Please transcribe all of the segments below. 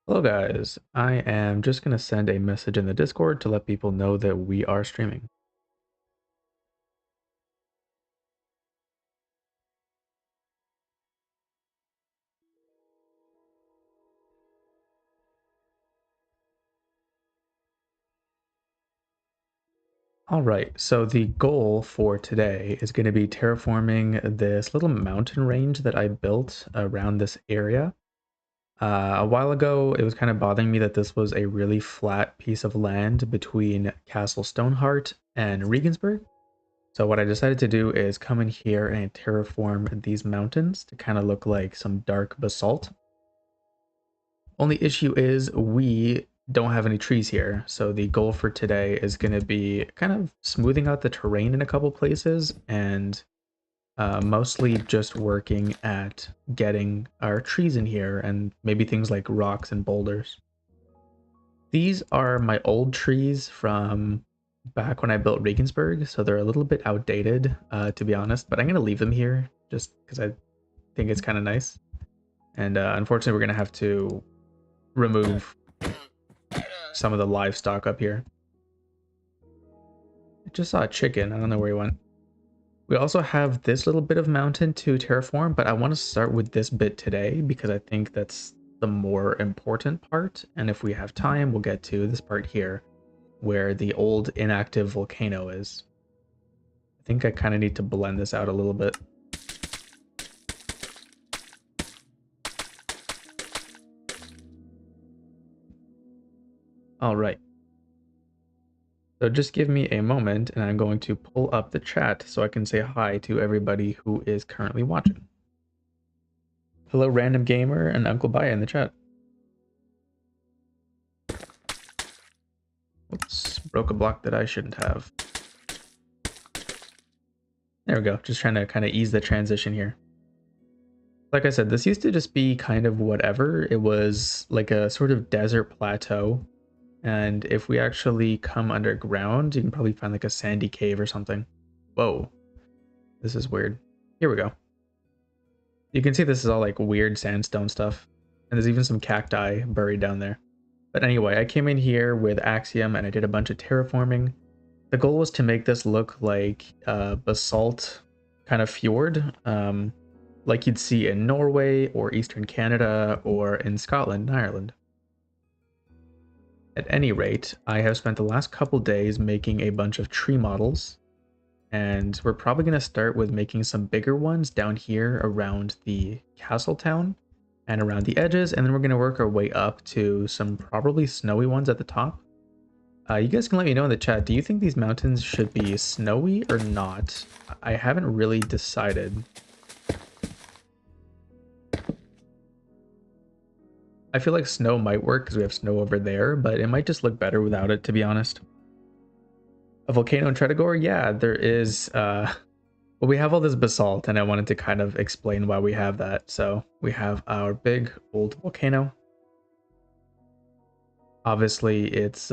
Hello guys, I am just going to send a message in the Discord to let people know that we are streaming. Alright, so the goal for today is going to be terraforming this little mountain range that I built around this area. A while ago, it was kind of bothering me that this was a really flat piece of land between Castle Stonehart and Riegensberg. So what I decided to do is come in here and terraform these mountains to kind of look like some dark basalt. Only issue is we don't have any trees here, so the goal for today is going to be kind of smoothing out the terrain in a couple places and mostly just working at getting our trees in here and maybe things like rocks and boulders. These are my old trees from back when I built Regensburg, so they're a little bit outdated, to be honest, but I'm going to leave them here just because I think it's kind of nice. And unfortunately, we're going to have to remove some of the livestock up here. I just saw a chicken. I don't know where he went. We also have this little bit of mountain to terraform, but I want to start with this bit today because I think that's the more important part. And if we have time, we'll get to this part here where the old inactive volcano is. I think I kind of need to blend this out a little bit. All right. So just give me a moment and I'm going to pull up the chat so I can say hi to everybody who is currently watching. Hello, Random Gamer and Uncle Baya in the chat. Oops, broke a block that I shouldn't have. There we go, just trying to kind of ease the transition here. Like I said, this used to just be kind of whatever. It was like a sort of desert plateau. And if we actually come underground, you can probably find like a sandy cave or something. Whoa, this is weird. Here we go. You can see this is all like weird sandstone stuff. And there's even some cacti buried down there. But anyway, I came in here with Axiom and I did a bunch of terraforming. The goal was to make this look like a basalt kind of fjord, like you'd see in Norway or Eastern Canada or in Scotland and Ireland. At any rate, I have spent the last couple days making a bunch of tree models, and we're probably going to start with making some bigger ones down here around the castle town and around the edges, and then we're going to work our way up to some probably snowy ones at the top. You guys can let me know in the chat, do you think these mountains should be snowy or not? I haven't really decided. I feel like snow might work because we have snow over there, but it might just look better without it, to be honest. A volcano in Tretogor? Yeah, there is. Well, we have all this basalt, and I wanted to kind of explain why we have that. So we have our big old volcano. Obviously, it's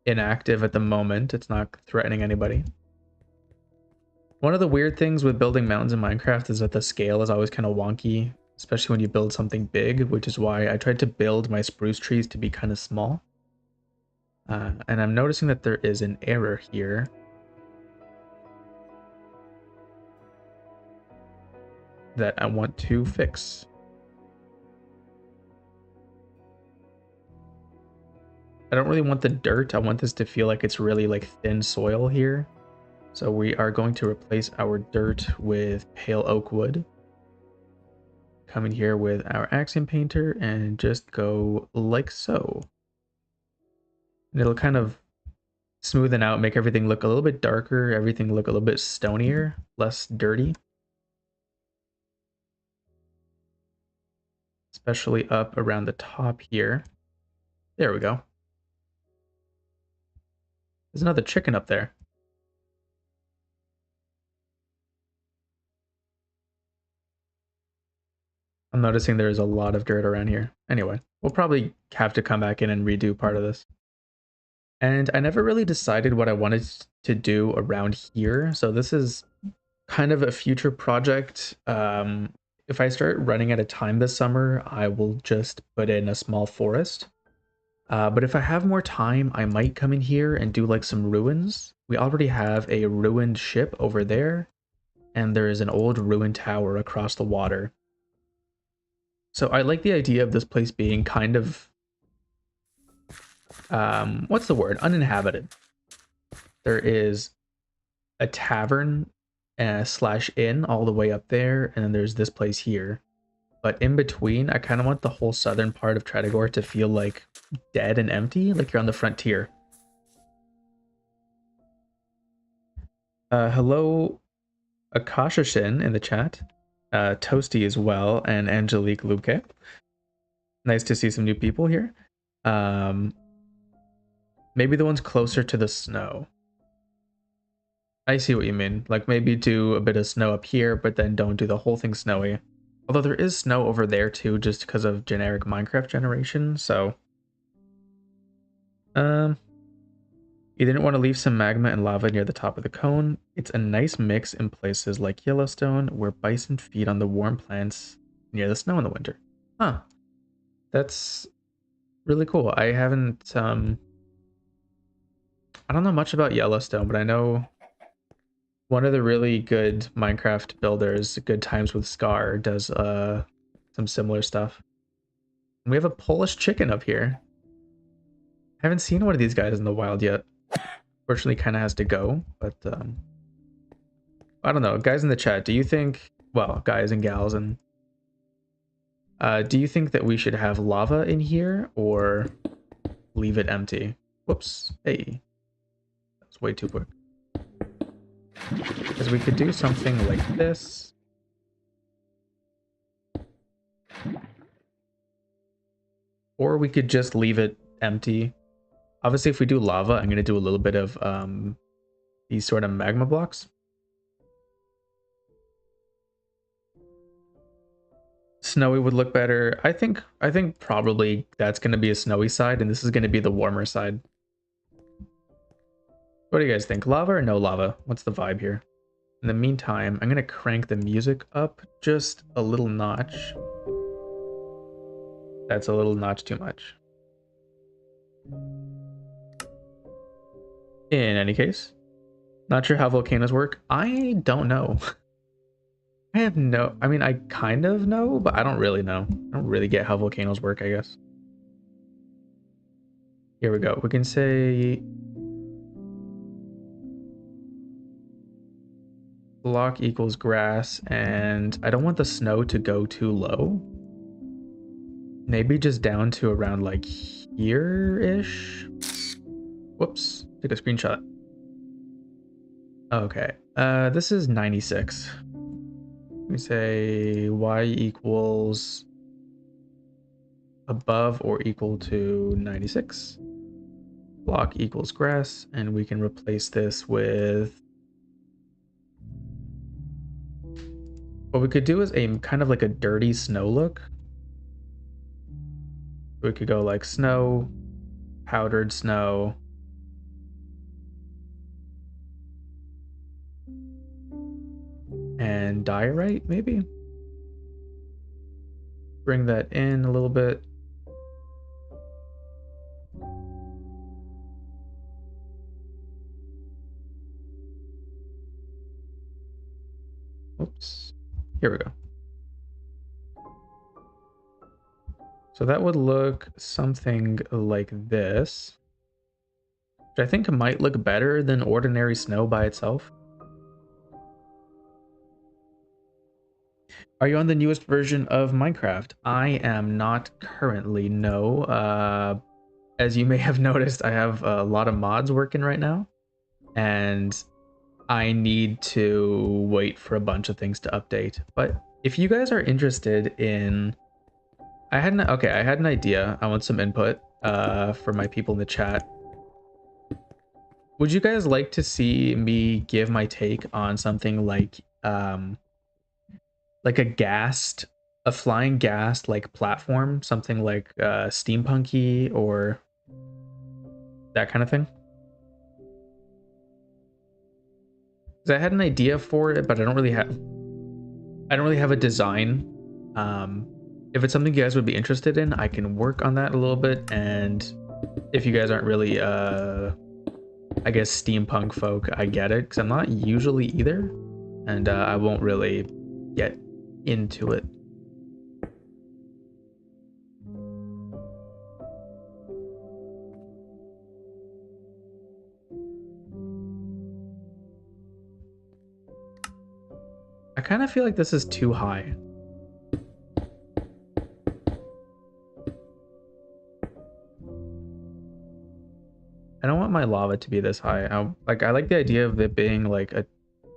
inactive at the moment. It's not threatening anybody. One of the weird things with building mountains in Minecraft is that the scale is always kind of wonky, especially when you build something big, which is why I tried to build my spruce trees to be kind of small. And I'm noticing that there is an error here. That I want to fix. I don't really want the dirt. I want this to feel like it's really like thin soil here. So we are going to replace our dirt with pale oak wood. Come in here with our Axiom painter and just go like so. And it'll kind of smoothen out, make everything look a little bit darker, everything look a little bit stonier, less dirty. Especially up around the top here. There we go. There's another chicken up there. I'm noticing there's a lot of dirt around here. Anyway, we'll probably have to come back in and redo part of this. And I never really decided what I wanted to do around here. So this is kind of a future project. if I start running out of time this summer, I will just put in a small forest. But if I have more time, I might come in here and do like some ruins. We already have a ruined ship over there, and there is an old ruined tower across the water. So I like the idea of this place being kind of, what's the word? Uninhabited. There is a tavern slash inn all the way up there, and then there's this place here. But in between, I kind of want the whole southern part of Tretogor to feel like dead and empty, like you're on the frontier. Hello, Akasha Shin in the chat. Toasty as well, and Angelique Luque. Nice to see some new people here. Maybe the ones closer to the snow. I see what you mean. Like maybe do a bit of snow up here, but then don't do the whole thing snowy. Although there is snow over there too, just because of generic Minecraft generation, so... You didn't want to leave some magma and lava near the top of the cone. It's a nice mix in places like Yellowstone, where bison feed on the warm plants near the snow in the winter. Huh. That's really cool. I haven't, I don't know much about Yellowstone, but I know one of the really good Minecraft builders, Good Times with Scar, does some similar stuff. We have a Polish chicken up here. I haven't seen one of these guys in the wild yet. Fortunately, kind of has to go, but I don't know. Guys in the chat, do you think, well, guys and gals, and do you think that we should have lava in here or leave it empty? Whoops. Hey. That was way too quick. Because we could do something like this. Or we could just leave it empty. Obviously, if we do lava, I'm going to do a little bit of these sort of magma blocks. Snowy would look better. I think probably that's going to be a snowy side, and this is going to be the warmer side. What do you guys think? Lava or no lava? What's the vibe here? In the meantime, I'm going to crank the music up just a little notch. That's a little notch too much. In any case, not sure how volcanoes work. I don't know. I have no, I mean, I kind of know, but I don't really know. I don't really get how volcanoes work, I guess. Here we go. We can say block equals grass, and I don't want the snow to go too low. Maybe just down to around like here-ish. Whoops, took a screenshot. Okay, this is 96. We say y equals above or equal to 96. Block equals grass, and we can replace this with... What we could do is a kind of like a dirty snow look. We could go like snow, powdered snow. And diorite, maybe? Bring that in a little bit. Oops. Here we go. So that would look something like this, which I think might look better than ordinary snow by itself. Are you on the newest version of Minecraft? I am not currently, no. As you may have noticed, I have a lot of mods working right now, and I need to wait for a bunch of things to update. But if you guys are interested in... I had an idea. I want some input for my people in the chat. Would you guys like to see me give my take on something like a flying ghast like platform, something like steampunky or that kind of thing? Because I had an idea for it, but I don't really have a design If it's something you guys would be interested in, I can work on that a little bit. And if you guys aren't really, I guess, steampunk folk, I get it, because I'm not usually either. And I won't really get into it. I kind of feel like this is too high. I don't want my lava to be this high. I like the idea of it being like a,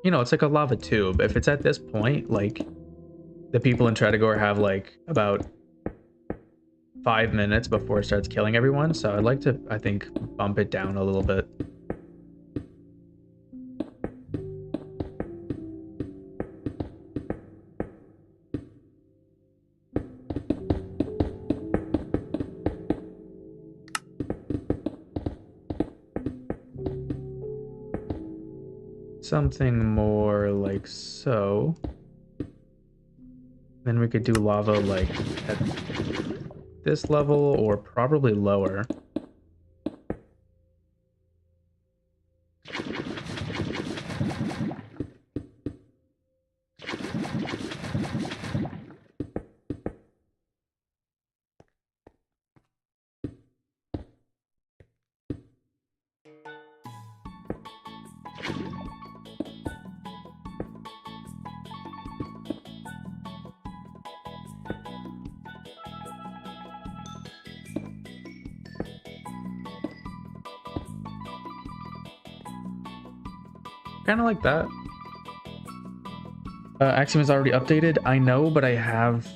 it's like a lava tube. If it's at this point, like the people in Tretogor have like about 5 minutes before it starts killing everyone. So I'd like to, I think, bump it down a little bit. Something more like so. Then we could do lava like at this level or probably lower. Kind of like that. Axiom is already updated. I know, but I have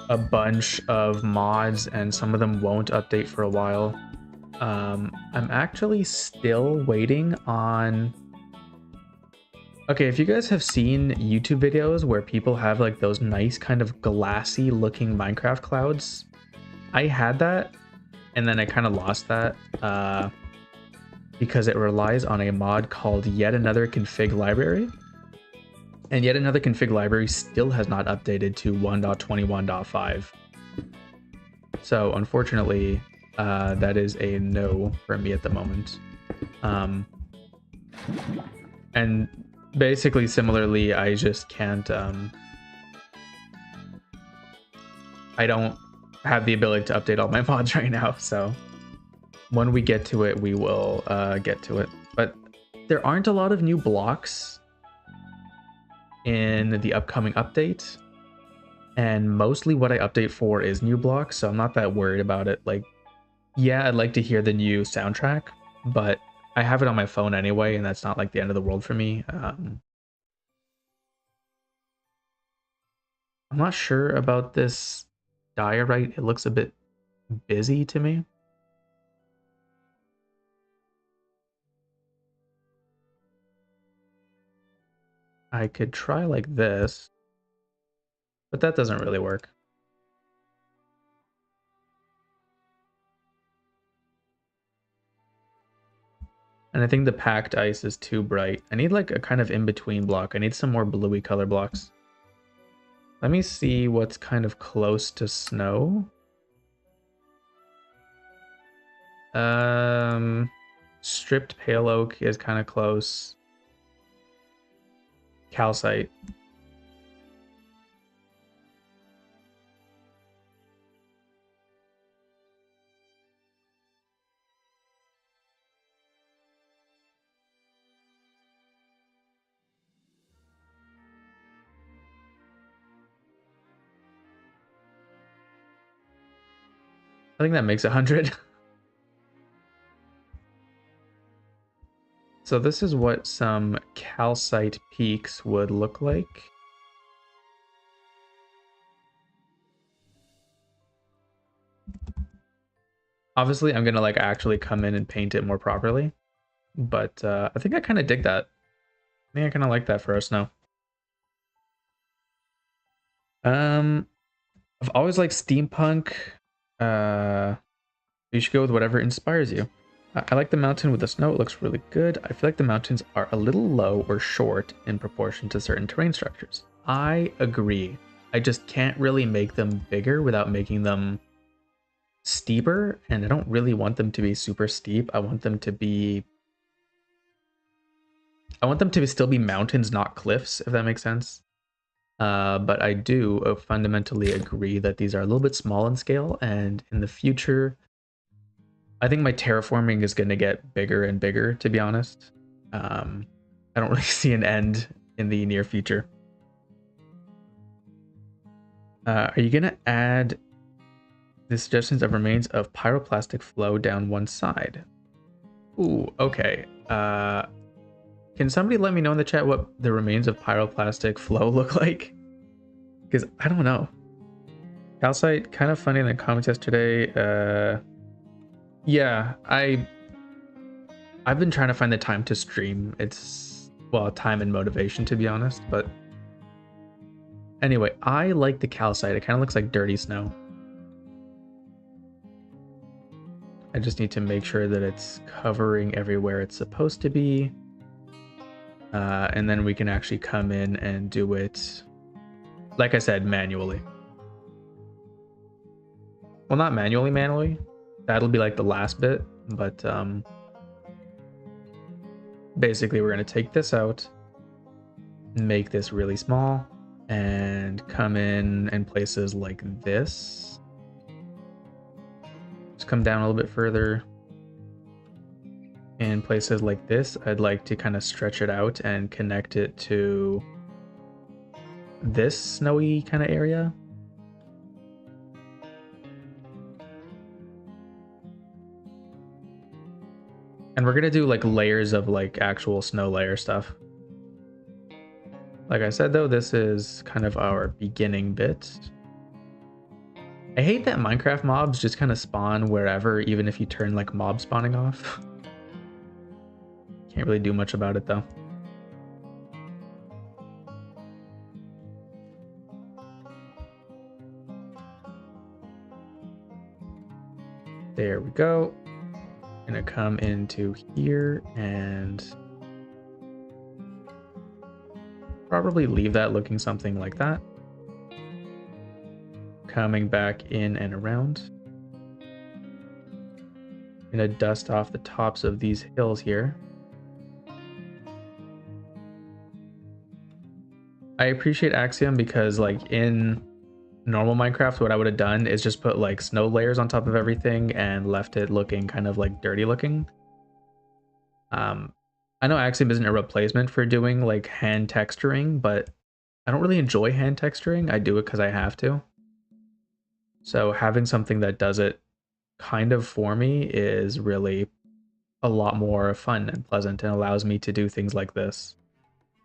a bunch of mods and some of them won't update for a while. I'm actually still waiting on... Okay, if you guys have seen YouTube videos where people have like those nice kind of glassy looking Minecraft clouds, I had that and then I kind of lost that because it relies on a mod called Yet Another Config Library. And Yet Another Config Library still has not updated to 1.21.5. So unfortunately, that is a no for me at the moment. And basically similarly, I just can't, I don't have the ability to update all my mods right now. So when we get to it, we will get to it. But there aren't a lot of new blocks in the upcoming update, and mostly what I update for is new blocks, so I'm not that worried about it. Like, yeah, I'd like to hear the new soundtrack, but I have it on my phone anyway, and that's not like the end of the world for me. I'm not sure about this diorite. It looks a bit busy to me. I could try like this, but that doesn't really work. And I think the packed ice is too bright. I need like a kind of in-between block. I need some more bluey color blocks. Let me see what's kind of close to snow. Stripped pale oak is kind of close. Calcite. I think that makes 100. So this is what some calcite peaks would look like. Obviously, I'm gonna like actually come in and paint it more properly, but I think I kind of dig that. I think I kind of like that for our snow. I've always liked steampunk. You should go with whatever inspires you. I like the mountain with the snow. It looks really good. I feel like the mountains are a little low or short in proportion to certain terrain structures. I agree. I just can't really make them bigger without making them steeper, and I don't really want them to be super steep. I want them to still be mountains, not cliffs, if that makes sense. But I do fundamentally agree that these are a little bit small in scale, and in the future, I think my terraforming is going to get bigger and bigger, to be honest. I don't really see an end in the near future. Are you going to add the suggestions of remains of pyroplastic flow down one side? Ooh, okay. Can somebody let me know in the chat what the remains of pyroplastic flow look like? Because I don't know. Calcite, kind of funny in the comments yesterday. Yeah, I've been trying to find the time to stream. It's, well, time and motivation, to be honest. But anyway, I like the calcite. It kind of looks like dirty snow. I just need to make sure that it's covering everywhere it's supposed to be. And then we can actually come in and do it, like I said, manually. Well, not manually. That'll be like the last bit, but basically we're going to take this out, make this really small, and come in places like this. Just come down a little bit further. In places like this, I'd like to kind of stretch it out and connect it to this snowy kind of area. And we're gonna do like layers of like actual snow layer stuff. Like I said though, this is kind of our beginning bit. I hate that Minecraft mobs just kind of spawn wherever, even if you turn like mob spawning off. Can't really do much about it though. There we go. Gonna come into here and probably leave that looking something like that. Coming back in and around. Gonna dust off the tops of these hills here. I appreciate Axiom because like in normal Minecraft, what I would have done is just put like snow layers on top of everything and left it looking kind of like dirty looking. I know Axiom isn't a replacement for doing like hand texturing, but I don't really enjoy hand texturing. I do it because I have to. So having something that does it kind of for me is really a lot more fun and pleasant and allows me to do things like this.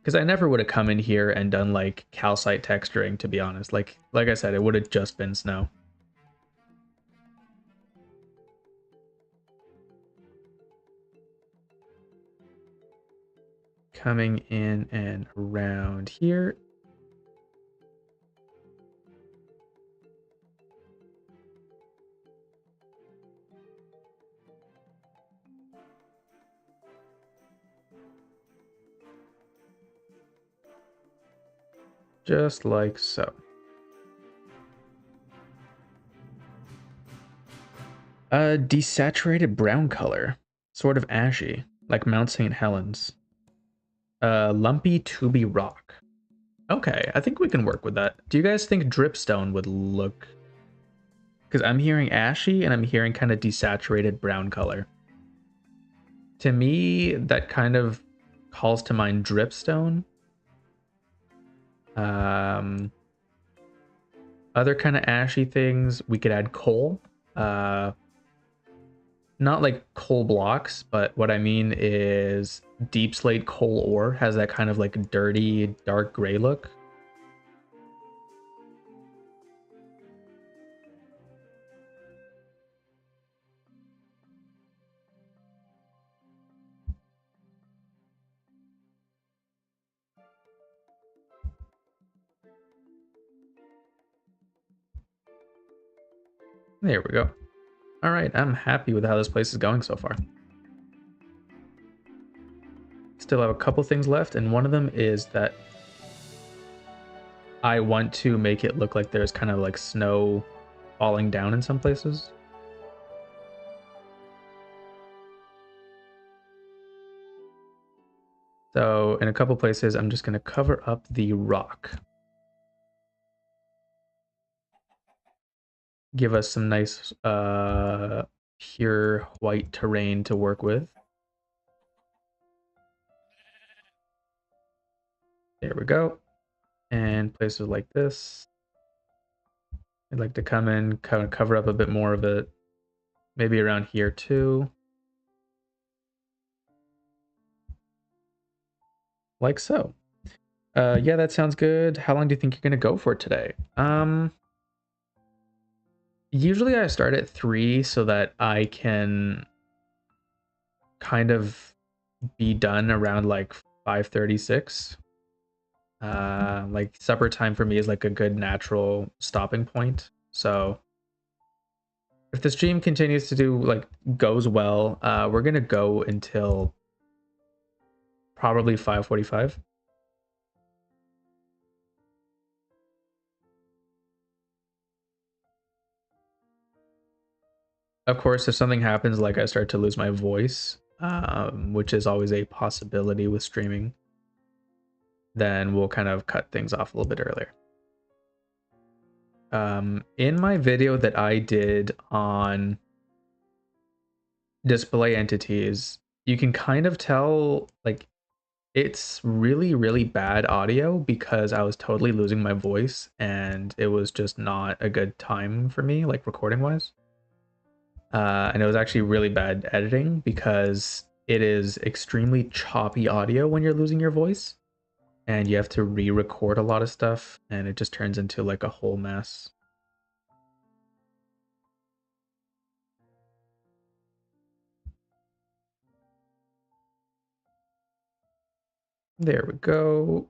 Because I never would have come in here and done like calcite texturing, to be honest. Like I said, it would have just been snow. Coming in and around here. Just like so. A desaturated brown color, sort of ashy, like Mount St. Helens. Lumpy tubey rock. Okay, I think we can work with that. Do you guys think dripstone would look? Because I'm hearing ashy and I'm hearing kind of desaturated brown color. To me, that kind of calls to mind dripstone. Other kind of ashy things, we could add coal. Not like coal blocks, but what I mean is deep slate coal ore has that kind of like dirty, dark gray look. There we go. All right, I'm happy with how this place is going so far. Still have a couple things left, and one of them is that I want to make it look like there's kind of like snow falling down in some places. So in a couple places, I'm just going to cover up the rock. Give us some nice pure white terrain to work with. There we go. And places like this, I'd like to come in, kind of cover up a bit more of it. Maybe around here too. Like so. Yeah, that sounds good. How long do you think you're gonna go for today? Usually I start at 3 so that I can kind of be done around like 5:36. Like supper time for me is like a good natural stopping point. So if the stream continues to do like goes well, we're gonna go until probably 5:45. Of course, if something happens, like I start to lose my voice, which is always a possibility with streaming, then we'll kind of cut things off a little bit earlier. In my video that I did on display entities, you can kind of tell like it's really, really bad audio because I was totally losing my voice and it was just not a good time for me, like recording wise. And it was actually really bad editing because it is extremely choppy audio when you're losing your voice and you have to re-record a lot of stuff and it just turns into like a whole mess. There we go.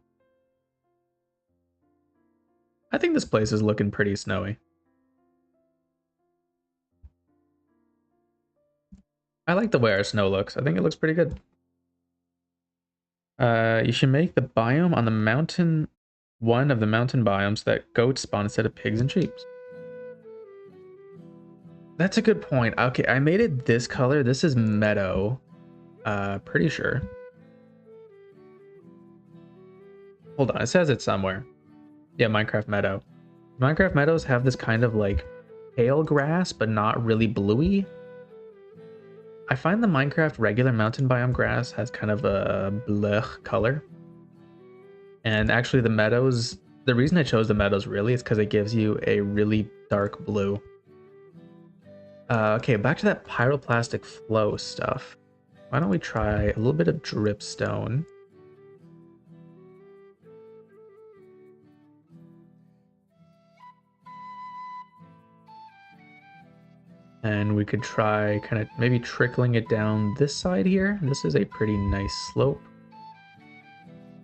I think this place is looking pretty snowy. I like the way our snow looks. I think it looks pretty good. You should make the biome on the mountain one of the mountain biomes that goats spawn instead of pigs and sheep. That's a good point. Okay, I made it this color. This is meadow. Pretty sure. Hold on, it says it somewhere. Yeah, Minecraft Meadow. Minecraft Meadows have this kind of like pale grass, but not really bluey. I find the Minecraft regular mountain biome grass has kind of a blech color. And actually the meadows, the reason I chose the meadows really is because it gives you a really dark blue. Okay, back to that pyroplastic flow stuff. Why don't we try a little bit of dripstone? And we could try kind of maybe trickling it down this side here. This is a pretty nice slope.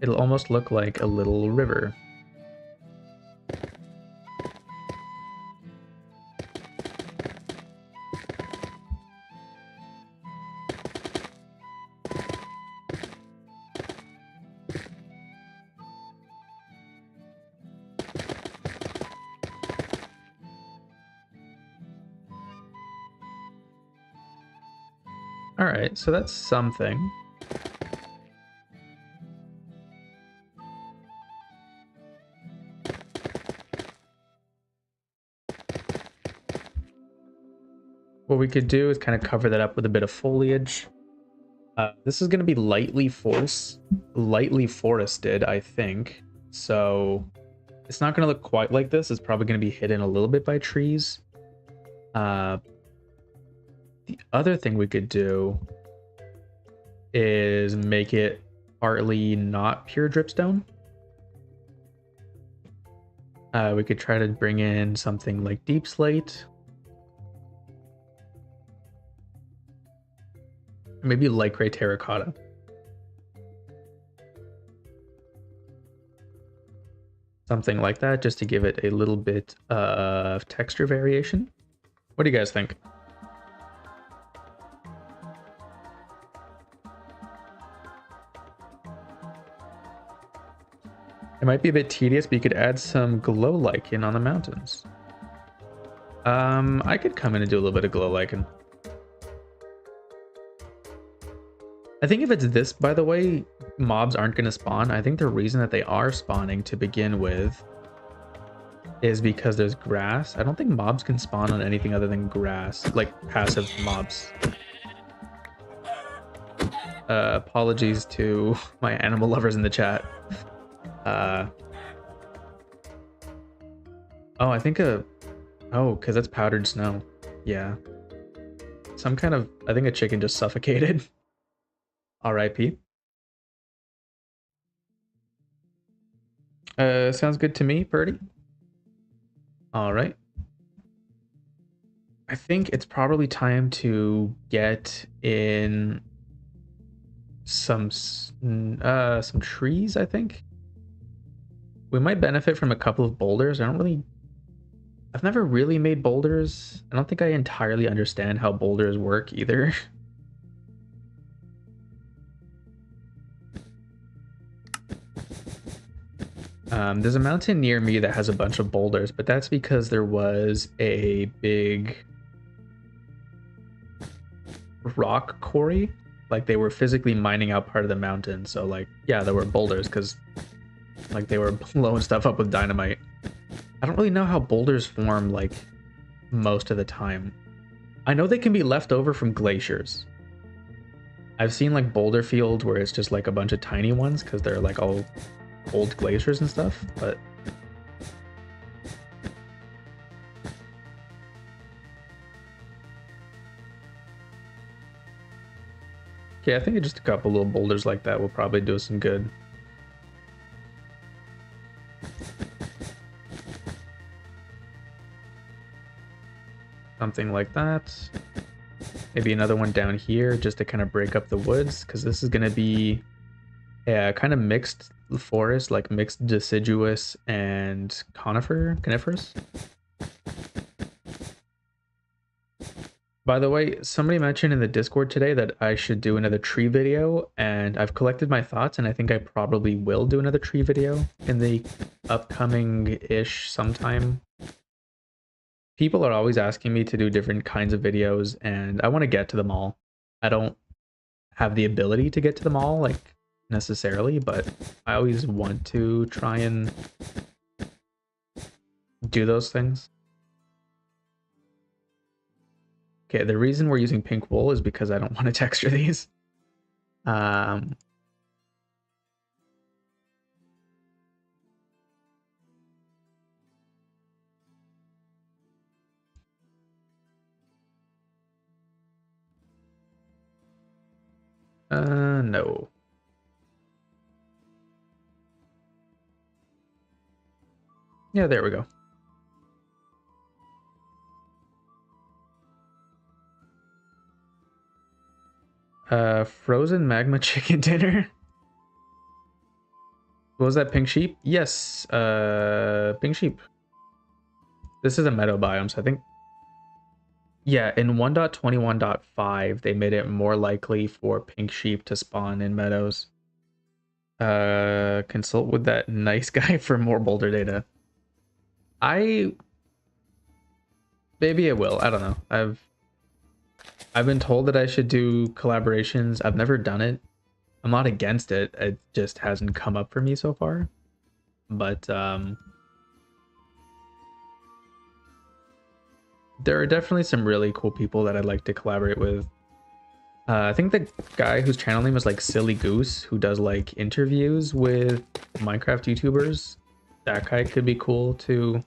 It'll almost look like a little river. All right, so that's something. What we could do is kind of cover that up with a bit of foliage. This is going to be lightly forested, I think. So it's not going to look quite like this. It's probably going to be hidden a little bit by trees. The other thing we could do is make it partly not pure dripstone. We could try to bring in something like deep slate. Maybe light gray terracotta. Something like that, just to give it a little bit of texture variation. What do you guys think? It might be a bit tedious, but you could add some glow lichen on the mountains. I could come in and do a little bit of glow lichen. I think if it's this, by the way, mobs aren't going to spawn. I think the reason that they are spawning to begin with is because there's grass. I don't think mobs can spawn on anything other than grass, like passive mobs. Apologies to my animal lovers in the chat. Oh, I think oh, because that's powdered snow. Yeah. Some kind of, I think a chicken just suffocated. RIP. Sounds good to me, Purdy. All right. I think it's probably time to get in some trees, I think. We might benefit from a couple of boulders. I've never really made boulders. I don't think I entirely understand how boulders work either. There's a mountain near me that has a bunch of boulders, but that's because there was a big rock quarry. Like they were physically mining out part of the mountain. So like, yeah, there were boulders because like they were blowing stuff up with dynamite. I don't really know how boulders form like most of the time. I know they can be left over from glaciers. I've seen like boulder fields where it's just like a bunch of tiny ones because they're like all old glaciers and stuff, but yeah, I think just a couple little boulders like that will probably do us some good. Something like that. Maybe another one down here just to kind of break up the woods, because this is going to be a kind of mixed forest, like mixed deciduous and coniferous. By the way, somebody mentioned in the Discord today that I should do another tree video, and I've collected my thoughts, and I think I probably will do another tree video in the upcoming-ish sometime. People are always asking me to do different kinds of videos, and I want to get to them all. I don't have the ability to get to them all, like, necessarily, but I always want to try and do those things. Okay, the reason we're using pink wool is because I don't want to texture these. No. Yeah, there we go. Frozen magma chicken dinner. What was that, pink sheep? Yes, pink sheep. This is a meadow biome, so I think... Yeah, in 1.21.5, they made it more likely for pink sheep to spawn in meadows. Consult with that nice guy for more boulder data. Maybe it will. I don't know. I've been told that I should do collaborations. I've never done it. I'm not against it. It just hasn't come up for me so far. But there are definitely some really cool people that I'd like to collaborate with. I think the guy whose channel name is like Silly Goose, who does like interviews with Minecraft YouTubers, that guy could be cool to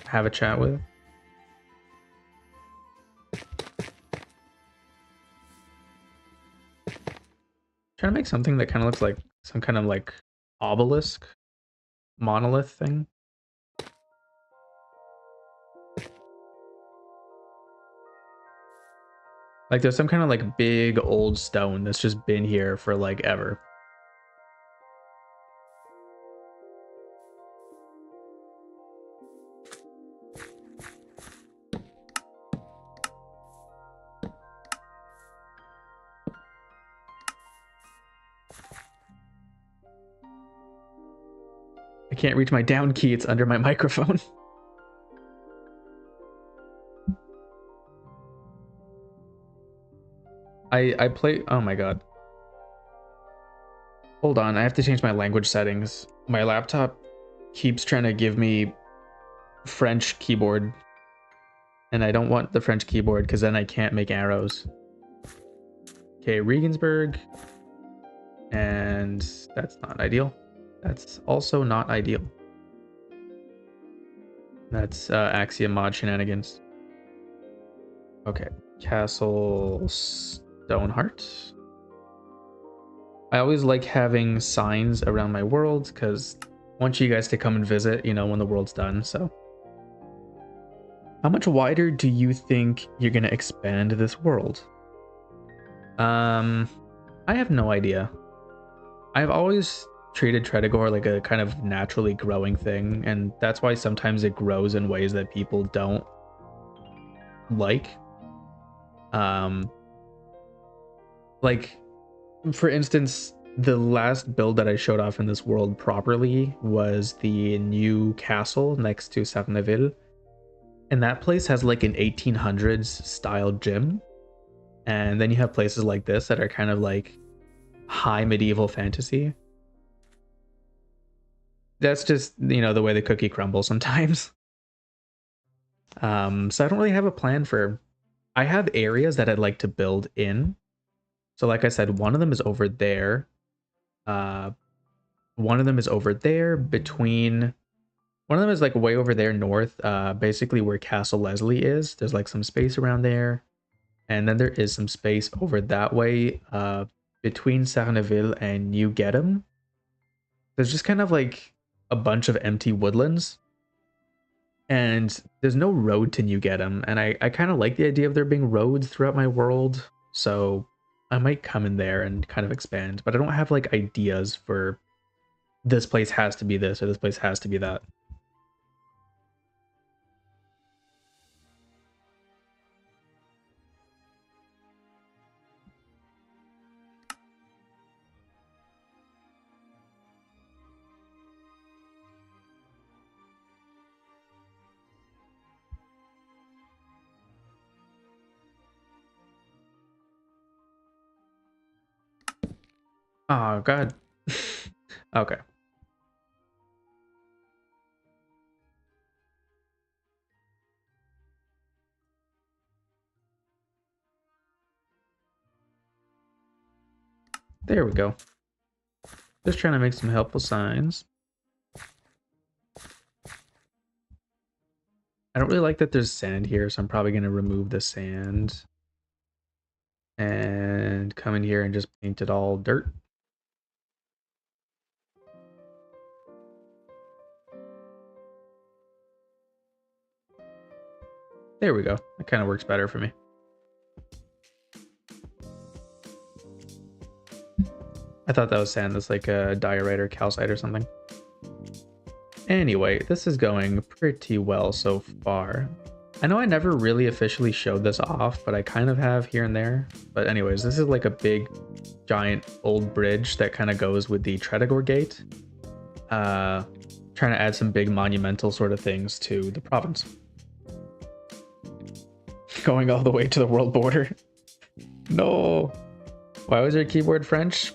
have a chat with. Trying to make something that kind of looks like some kind of like obelisk monolith thing. Like there's some kind of like big old stone that's just been here for like ever. can't reach my down key. It's under my microphone. I play... Oh my god. Hold on, I have to change my language settings. My laptop keeps trying to give me French keyboard. And I don't want the French keyboard because then I can't make arrows. Okay, Riegensberg. And that's not ideal. That's also not ideal. That's Axiom mod shenanigans. Okay, Castle Stonehart. I always like having signs around my world because I want you guys to come and visit, you know, when the world's done, so. How much wider do you think you're gonna expand this world? I have no idea. I've always treated Tretogor like a kind of naturally growing thing, and that's why sometimes it grows in ways that people don't like. Like, for instance, the last build that I showed off in this world properly was the new castle next to Sarneville. And that place has like an 1800s style gym. And then you have places like this that are kind of like high medieval fantasy. That's just, you know, the way the cookie crumbles sometimes. So I don't really have a plan for... I have areas that I'd like to build in. So like I said, one of them is over there. One of them is over there between... One of them is like way over there north, basically where Castle Leslie is. There's like some space around there. And then there is some space over that way, between Sarneville and New Gedham. There's just kind of like a bunch of empty woodlands. And there's no road to New Gedham. And I kind of like the idea of there being roads throughout my world. So I might come in there and kind of expand. But I don't have like ideas for this place has to be this or this place has to be that. Oh, God. Okay. There we go. Just trying to make some helpful signs. I don't really like that there's sand here, so I'm probably going to remove the sand. And come in here and just paint it all dirt. There we go. That kind of works better for me. I thought that was sand. That's like a diorite or calcite or something. Anyway, this is going pretty well so far. I know I never really officially showed this off, but I kind of have here and there. But anyways, this is like a big, giant old bridge that kind of goes with the Tretogor Gate. Trying to add some big monumental sort of things to the province. Going all the way to the world border. No. Why was your keyboard French?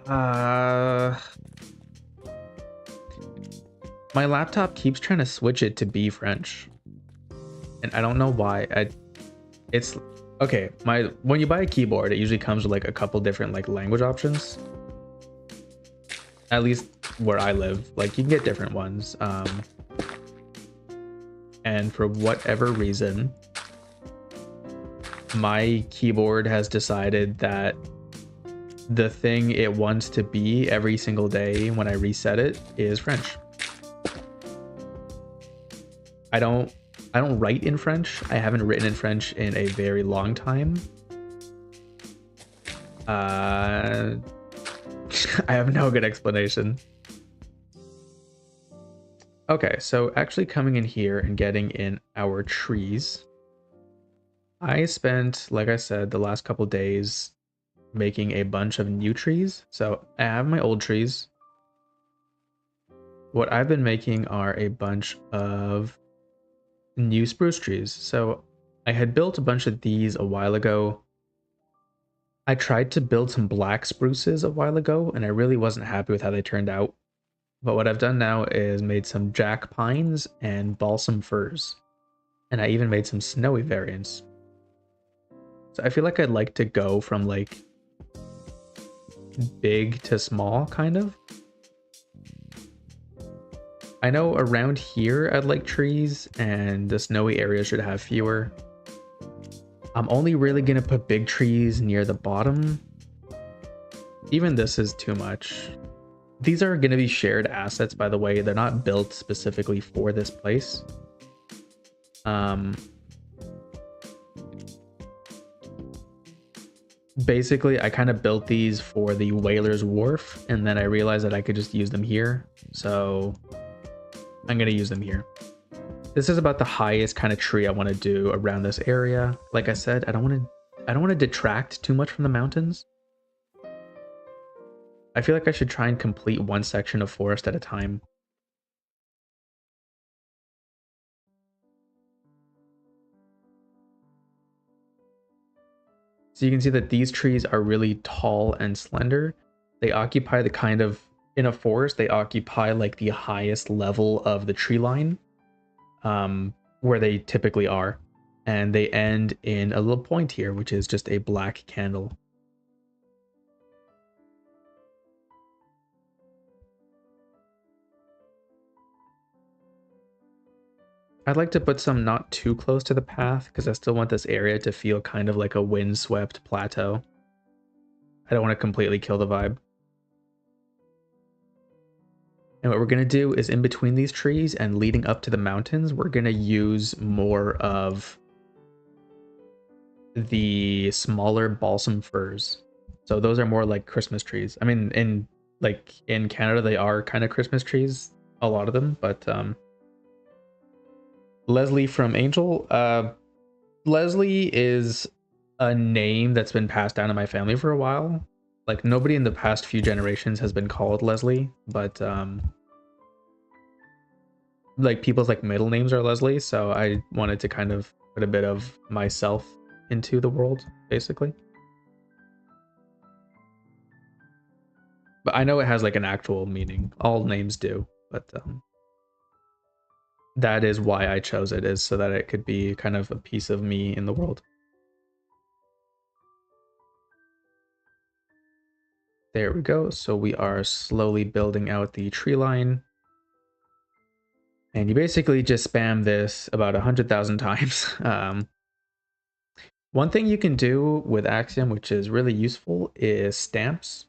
My laptop keeps trying to switch it to be French. And I don't know why. It's okay, when you buy a keyboard, it usually comes with like a couple different like language options. At least where I live, like you can get different ones. And for whatever reason, my keyboard has decided that the thing it wants to be every single day when I reset it is French. I don't write in French. I haven't written in French in a very long time. I have no good explanation. Okay, so actually coming in here and getting in our trees. I spent, like I said, the last couple days making a bunch of new trees. So I have my old trees. what I've been making are a bunch of new spruce trees. So I had built a bunch of these a while ago. I tried to build some black spruces a while ago, and I really wasn't happy with how they turned out. But what I've done now is made some jack pines and balsam firs. And I even made some snowy variants. So I feel like I'd like to go from like big to small, kind of. I know around here I'd like trees, and the snowy area should have fewer. I'm only really gonna put big trees near the bottom. Even this is too much. These are gonna be shared assets, by the way. They're not built specifically for this place. Basically, I kind of built these for the Whaler's Wharf, and then I realized that I could just use them here. So I'm gonna use them here. This is about the highest kind of tree I want to do around this area. Like I said, I don't want to detract too much from the mountains. I feel like I should try and complete one section of forest at a time. So you can see that these trees are really tall and slender. They occupy the kind of, in a forest, they occupy like the highest level of the tree line, where they typically are. And they end in a little point here, which is just a black candle. I'd like to put some not too close to the path because I still want this area to feel kind of like a windswept plateau. I don't want to completely kill the vibe. And what we're going to do is in between these trees and leading up to the mountains, we're going to use more of the smaller balsam firs. So those are more like Christmas trees. I mean, in Canada, they are kind of Christmas trees, a lot of them, but Leslie from Angel, Leslie is a name that's been passed down in my family for a while. Like nobody in the past few generations has been called Leslie, but like people's like middle names are Leslie, so I wanted to kind of put a bit of myself into the world, basically. But I know it has like an actual meaning. All names do, but that is why I chose it, is so that it could be kind of a piece of me in the world. There we go. So we are slowly building out the tree line. And you basically just spam this about 100,000 times. One thing you can do with Axiom, which is really useful, is stamps.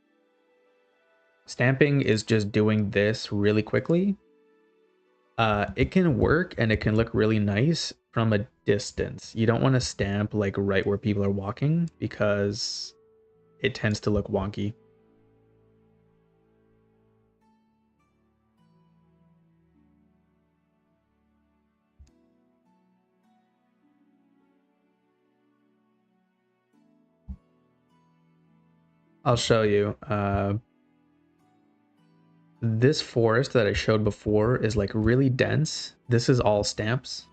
Stamping is just doing this really quickly. It can work and it can look really nice from a distance. You don't want to stamp like right where people are walking because it tends to look wonky. I'll show you. This forest that I showed before is like really dense. This is all stamps.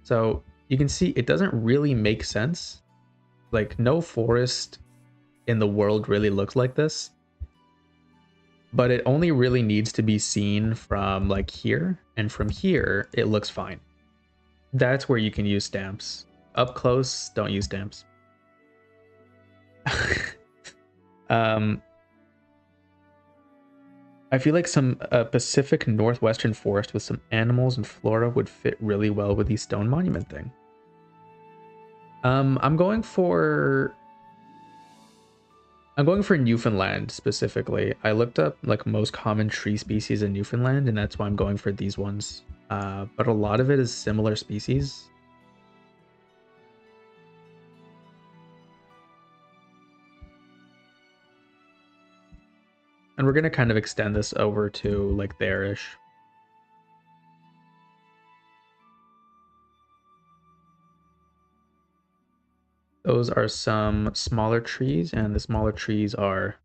So you can see it doesn't really make sense. Like no forest in the world really looks like this. But it only really needs to be seen from like here, and from here it looks fine. That's where you can use stamps. Up close, don't use stamps. um, I feel like some Pacific Northwestern forest with some animals and flora would fit really well with the stone monument thing. I'm going for Newfoundland specifically. I looked up like most common tree species in Newfoundland, and that's why I'm going for these ones. But a lot of it is similar species. And we're going to kind of extend this over to like there-ish. Those are some smaller trees, and the smaller trees are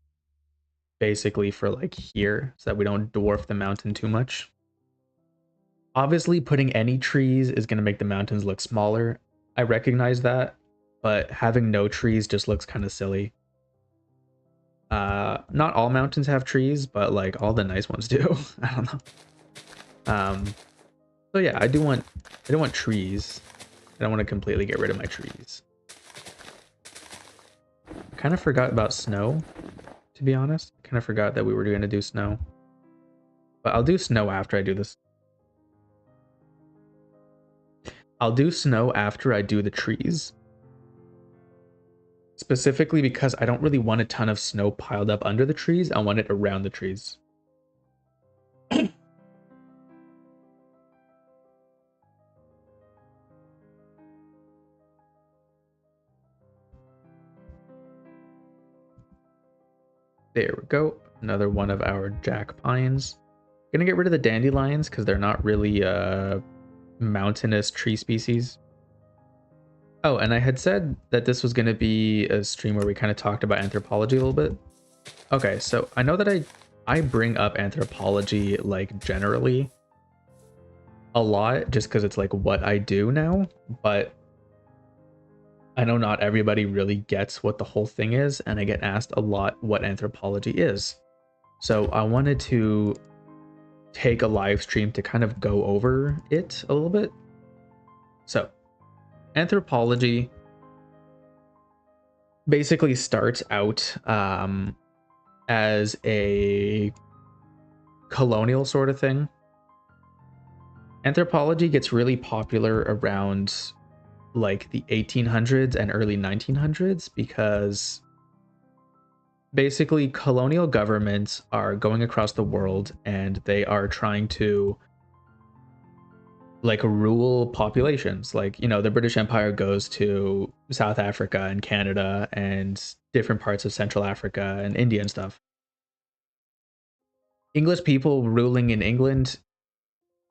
basically for like here so that we don't dwarf the mountain too much. Obviously, putting any trees is going to make the mountains look smaller. I recognize that, but having no trees just looks kind of silly. Not all mountains have trees, but like all the nice ones do. I don't know. So yeah, I do want trees. I don't want to completely get rid of my trees. I kind of forgot about snow, to be honest. I kind of forgot that we were going to do snow. But I'll do snow after I do this. I'll do snow after I do the trees. Specifically because I don't really want a ton of snow piled up under the trees. I want it around the trees. There we go. Another one of our jack pines. Gonna get rid of the dandelions because they're not really mountainous tree species. Oh, and I had said that this was gonna be a stream where we kind of talked about anthropology a little bit. Okay, so I know that I bring up anthropology like generally a lot just because it's like what I do now, but I know not everybody really gets what the whole thing is, and I get asked a lot what anthropology is. So I wanted to take a live stream to kind of go over it a little bit. So, anthropology basically starts out as a colonial sort of thing. Anthropology gets really popular around like the 1800s and early 1900s because basically colonial governments are going across the world and they are trying to like rule populations. Like, you know, the British Empire goes to South Africa and Canada and different parts of Central Africa and India and stuff. English people ruling in England,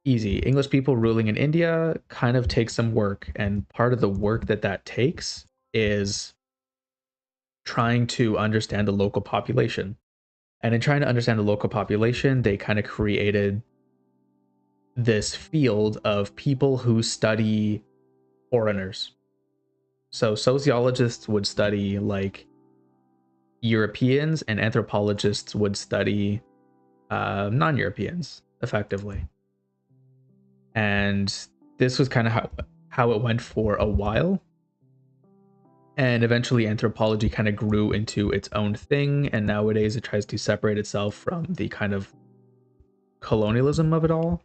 easy. English people ruling in India kind of takes some work, and part of the work that that takes is trying to understand the local population. And in trying to understand the local population, they kind of created this field of people who study foreigners. So sociologists would study like Europeans, and anthropologists would study non-Europeans effectively. And this was kind of how it went for a while. And eventually anthropology kind of grew into its own thing, and nowadays it tries to separate itself from the kind of colonialism of it all.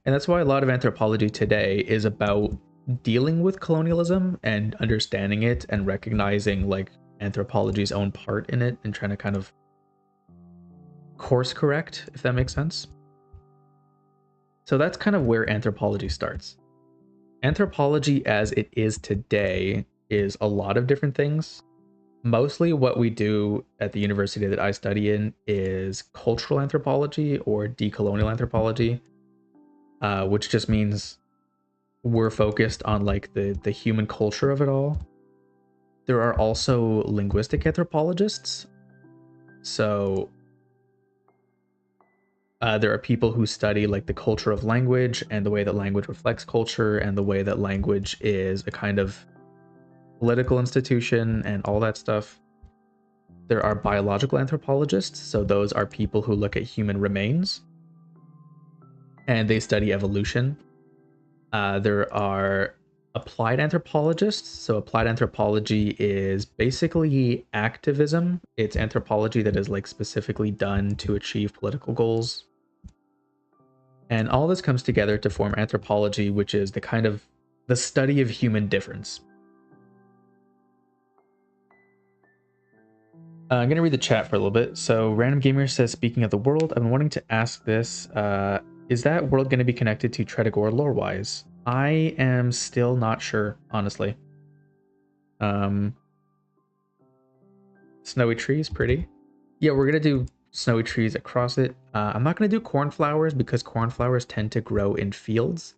And that's why a lot of anthropology today is about dealing with colonialism and understanding it and recognizing like anthropology's own part in it and trying to kind of course correct, if that makes sense. So that's kind of where anthropology starts. Anthropology as it is today is a lot of different things. Mostly what we do at the university that I study in is cultural anthropology or decolonial anthropology, which just means we're focused on like the human culture of it all. There are also linguistic anthropologists. So there are people who study like the culture of language and the way that language reflects culture and the way that language is a kind of political institution and all that stuff. There are biological anthropologists. So those are people who look at human remains and they study evolution. There are applied anthropologists. So applied anthropology is basically activism. It's anthropology that is like specifically done to achieve political goals. And all this comes together to form anthropology, which is the kind of the study of human difference. I'm going to read the chat for a little bit. So Random Gamer says, speaking of the world, I've been wanting to ask this. Is that world going to be connected to Tretogor lore-wise? I am still not sure, honestly. Snowy trees, pretty. Yeah, we're going to do snowy trees across it. I'm not going to do cornflowers because cornflowers tend to grow in fields.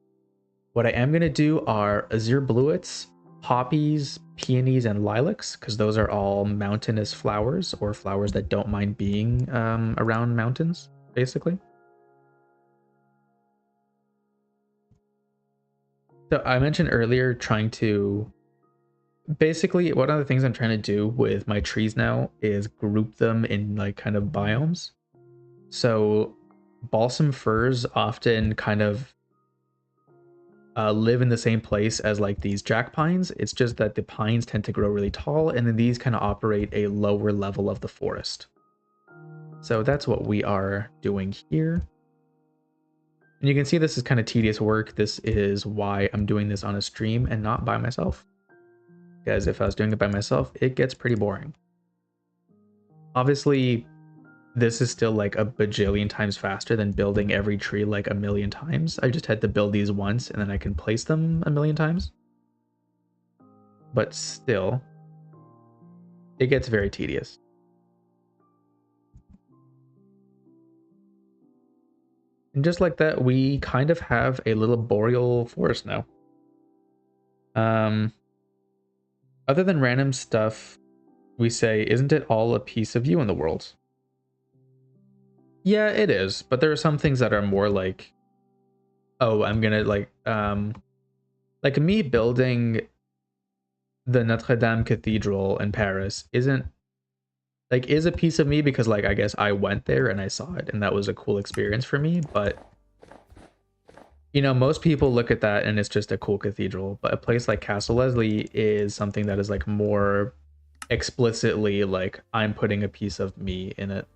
What I am going to do are azure bluets, poppies, peonies, and lilacs, because those are all mountainous flowers or flowers that don't mind being around mountains, basically. So I mentioned earlier trying to basically one of the things I'm trying to do with my trees now is group them in like kind of biomes. So balsam firs often kind of live in the same place as like these jack pines. It's just that the pines tend to grow really tall, and then these kind of operate a lower level of the forest. So that's what we are doing here. And you can see this is kind of tedious work. This is why I'm doing this on a stream and not by myself. Because if I was doing it by myself, it gets pretty boring. Obviously, this is still like a bajillion times faster than building every tree like a million times. I just had to build these once and then I can place them a million times. But still, it gets very tedious. And just like that, we kind of have a little boreal forest now. Other than random stuff, we say, isn't it all a piece of you in the world? Yeah, it is, but there are some things that are more like, oh, I'm gonna like me building the Notre Dame Cathedral in Paris isn't like is a piece of me because like I guess I went there and I saw it and that was a cool experience for me, but you know, most people look at that and it's just a cool cathedral, but a place like Castle Leslie is something that is like more explicitly like I'm putting a piece of me in it.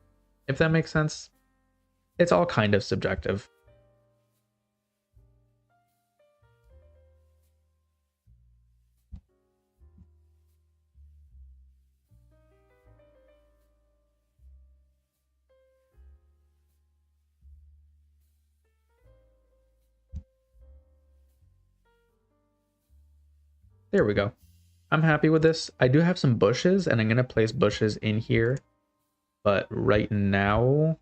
If that makes sense. It's all kind of subjective. There we go. I'm happy with this. I do have some bushes and I'm going to place bushes in here. But right now,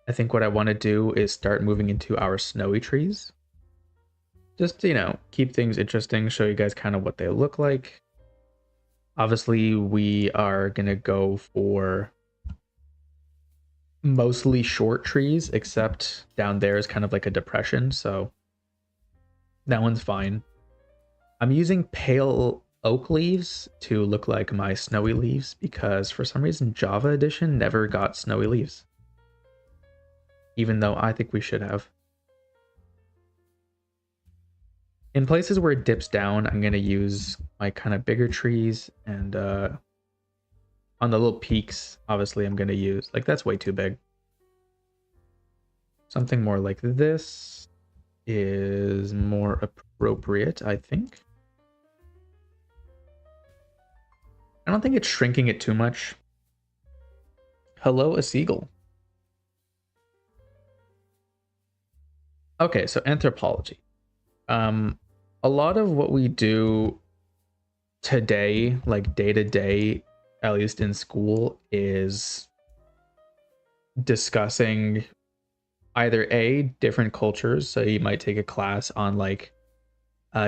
I think what I want to do is start moving into our snowy trees. Just to, you know, keep things interesting, show you guys kind of what they look like. Obviously, we are going to go for mostly short trees, except down there is kind of like a depression, so that one's fine. I'm using pale oak leaves to look like my snowy leaves because for some reason Java Edition never got snowy leaves. Even though I think we should have. In places where it dips down, I'm going to use my kind of bigger trees, and on the little peaks, obviously I'm going to use, like that's way too big. Something more like this is more appropriate, I think. I don't think it's shrinking it too much. Hello, a seagull. Okay, so anthropology. A lot of what we do today, like day to day, at least in school, is discussing either A, different cultures. So you might take a class on like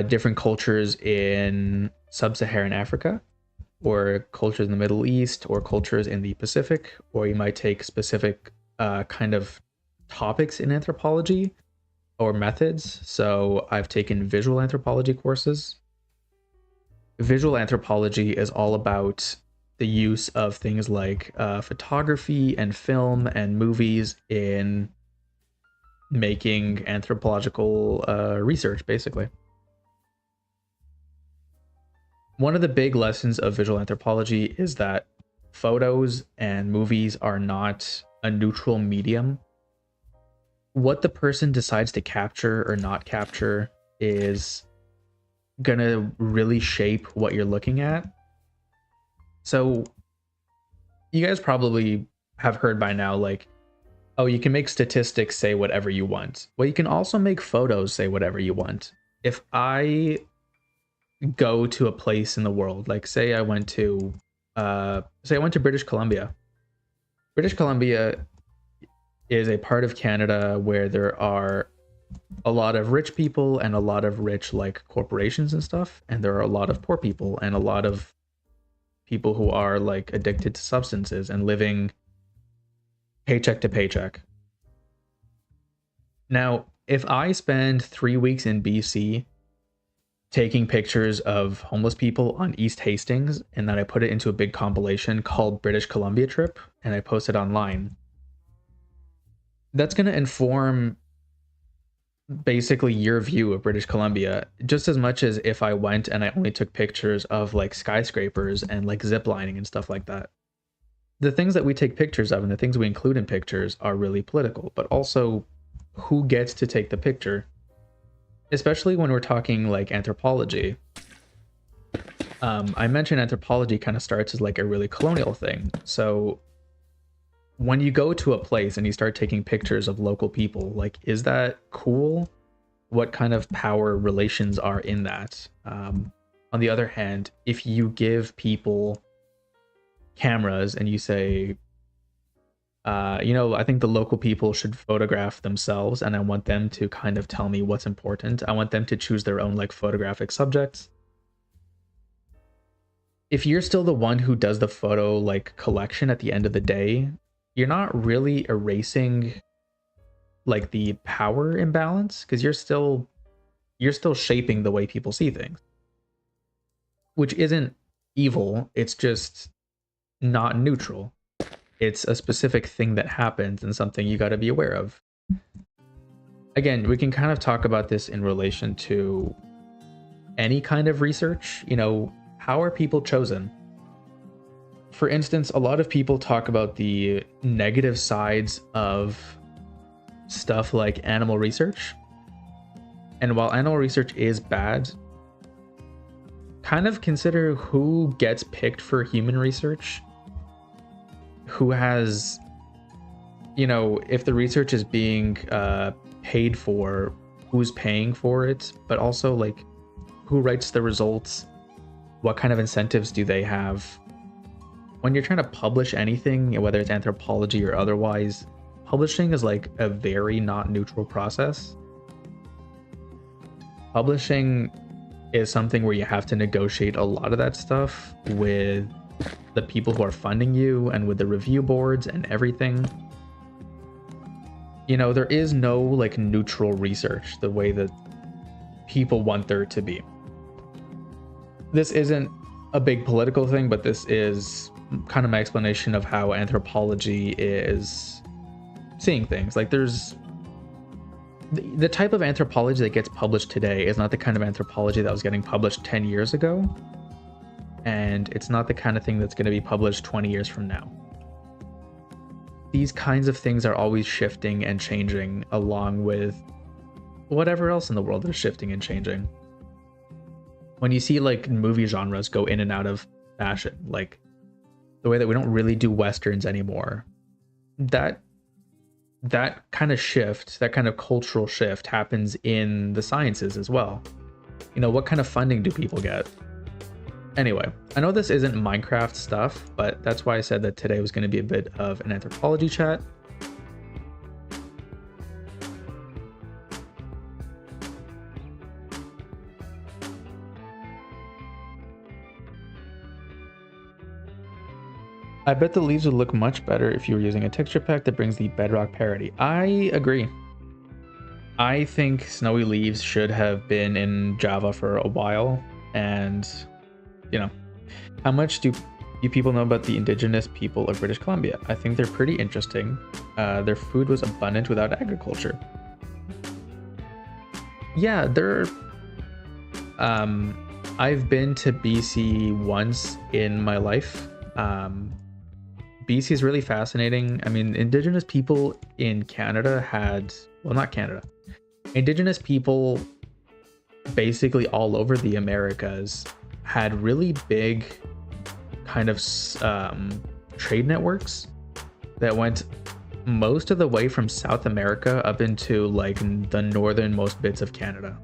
different cultures in sub-Saharan Africa, or cultures in the Middle East, or cultures in the Pacific, or you might take specific kind of topics in anthropology or methods. So I've taken visual anthropology courses. Visual anthropology is all about the use of things like photography and film and movies in making anthropological research, basically. One of the big lessons of visual anthropology is that photos and movies are not a neutral medium. What the person decides to capture or not capture is gonna really shape what you're looking at. So you guys probably have heard by now, like, oh, you can make statistics say whatever you want. Well, you can also make photos say whatever you want. If I go to a place in the world, like say I went to British Columbia. British Columbia is a part of Canada where there are a lot of rich people and a lot of rich like corporations and stuff, and there are a lot of poor people and a lot of people who are like addicted to substances and living paycheck to paycheck. Now, if I spend 3 weeks in BC taking pictures of homeless people on East Hastings, and then I put it into a big compilation called British Columbia Trip, and I post it online, that's going to inform basically your view of British Columbia just as much as if I went and I only took pictures of like skyscrapers and like zip lining and stuff like that. The things that we take pictures of and the things we include in pictures are really political, but also who gets to take the picture, especially when we're talking like anthropology. I mentioned anthropology kind of starts as like a really colonial thing. So when you go to a place and you start taking pictures of local people, like, is that cool? What kind of power relations are in that? On the other hand, if you give people cameras and you say, I think the local people should photograph themselves and I want them to kind of tell me what's important. I want them to choose their own like photographic subjects. If you're still the one who does the photo like collection at the end of the day, you're not really erasing like the power imbalance, because you're still shaping the way people see things, which isn't evil. It's just not neutral. It's a specific thing that happens and something you got to be aware of. Again, we can kind of talk about this in relation to any kind of research. How are people chosen? For instance, a lot of people talk about the negative sides of stuff like animal research. And while animal research is bad, kind of consider who gets picked for human research. Who has, if the research is being paid for, who's paying for it, but also like who writes the results, what kind of incentives do they have? When you're trying to publish anything, whether it's anthropology or otherwise, publishing is like a very not neutral process. Publishing is something where you have to negotiate a lot of that stuff with the people who are funding you and with the review boards and everything. There is no like neutral research the way that people want there to be. This isn't a big political thing, but this is kind of my explanation of how anthropology is seeing things. Like, there's the type of anthropology that gets published today is not the kind of anthropology that was getting published 10 years ago. And it's not the kind of thing that's going to be published 20 years from now. These kinds of things are always shifting and changing along with whatever else in the world is shifting and changing. When you see like movie genres go in and out of fashion, like the way that we don't really do Westerns anymore, that kind of shift, that kind of cultural shift happens in the sciences as well. What kind of funding do people get? Anyway, I know this isn't Minecraft stuff, but that's why I said that today was going to be a bit of an anthropology chat. I bet the leaves would look much better if you were using a texture pack that brings the bedrock parity. I agree. I think snowy leaves should have been in Java for a while, and how much do people know about the indigenous people of British Columbia? I think they're pretty interesting. Their food was abundant without agriculture. Yeah, I've been to BC once in my life. BC is really fascinating. I mean, indigenous people in Canada not Canada. Indigenous people basically all over the Americas had really big kind of trade networks that went most of the way from South America up into like the northernmost bits of Canada.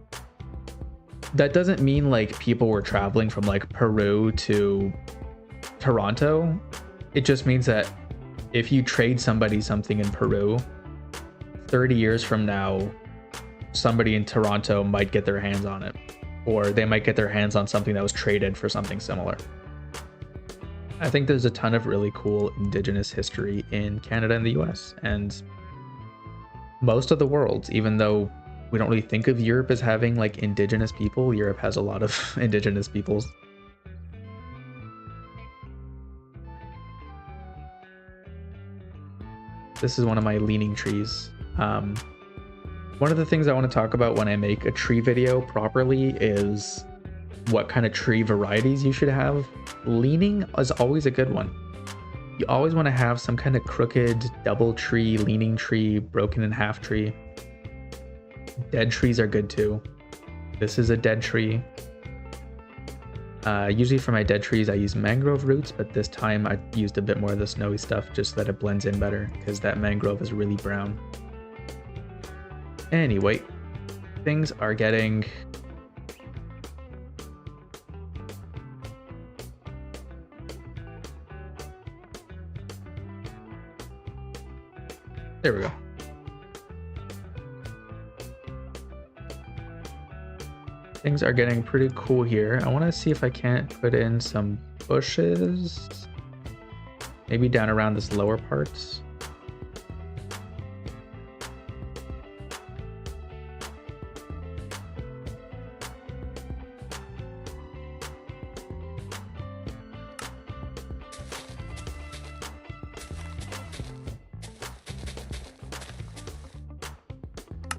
That doesn't mean like people were traveling from like Peru to Toronto. It just means that if you trade somebody something in Peru, 30 years from now, somebody in Toronto might get their hands on it, or they might get their hands on something that was traded for something similar. I think there's a ton of really cool indigenous history in Canada and the US and most of the world. Even though we don't really think of Europe as having like indigenous people, Europe has a lot of indigenous peoples. This is one of my leaning trees. One of the things I want to talk about when I make a tree video properly is what kind of tree varieties you should have. Leaning is always a good one. You always want to have some kind of crooked double tree, leaning tree, broken in half tree. Dead trees are good too. This is a dead tree. Usually for my dead trees I use mangrove roots, but this time I used a bit more of the snowy stuff just so that it blends in better because that mangrove is really brown. Anyway, things are getting there we go. Things are getting pretty cool here. I want to see if I can't put in some bushes. Maybe down around this lower parts.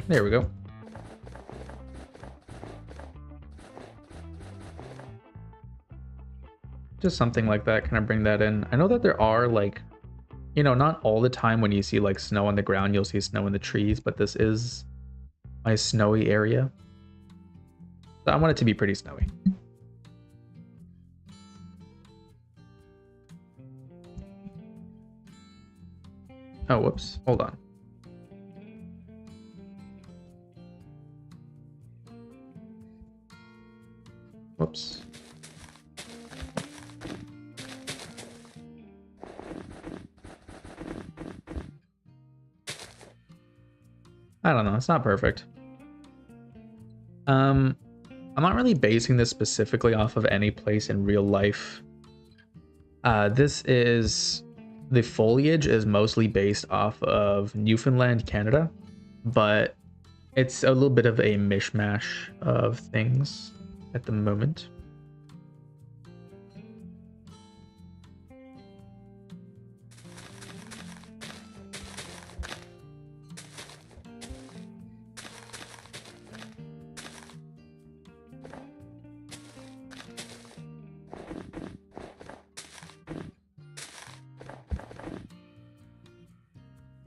There we go. Just something like that, kind of bring that in. I know that there are like, you know, not all the time when you see like snow on the ground, you'll see snow in the trees, but this is my snowy area. So I want it to be pretty snowy. Oh, whoops. Hold on. Whoops. I don't know, it's not perfect. I'm not really basing this specifically off of any place in real life. The foliage is mostly based off of Newfoundland, Canada, but it's a little bit of a mishmash of things at the moment.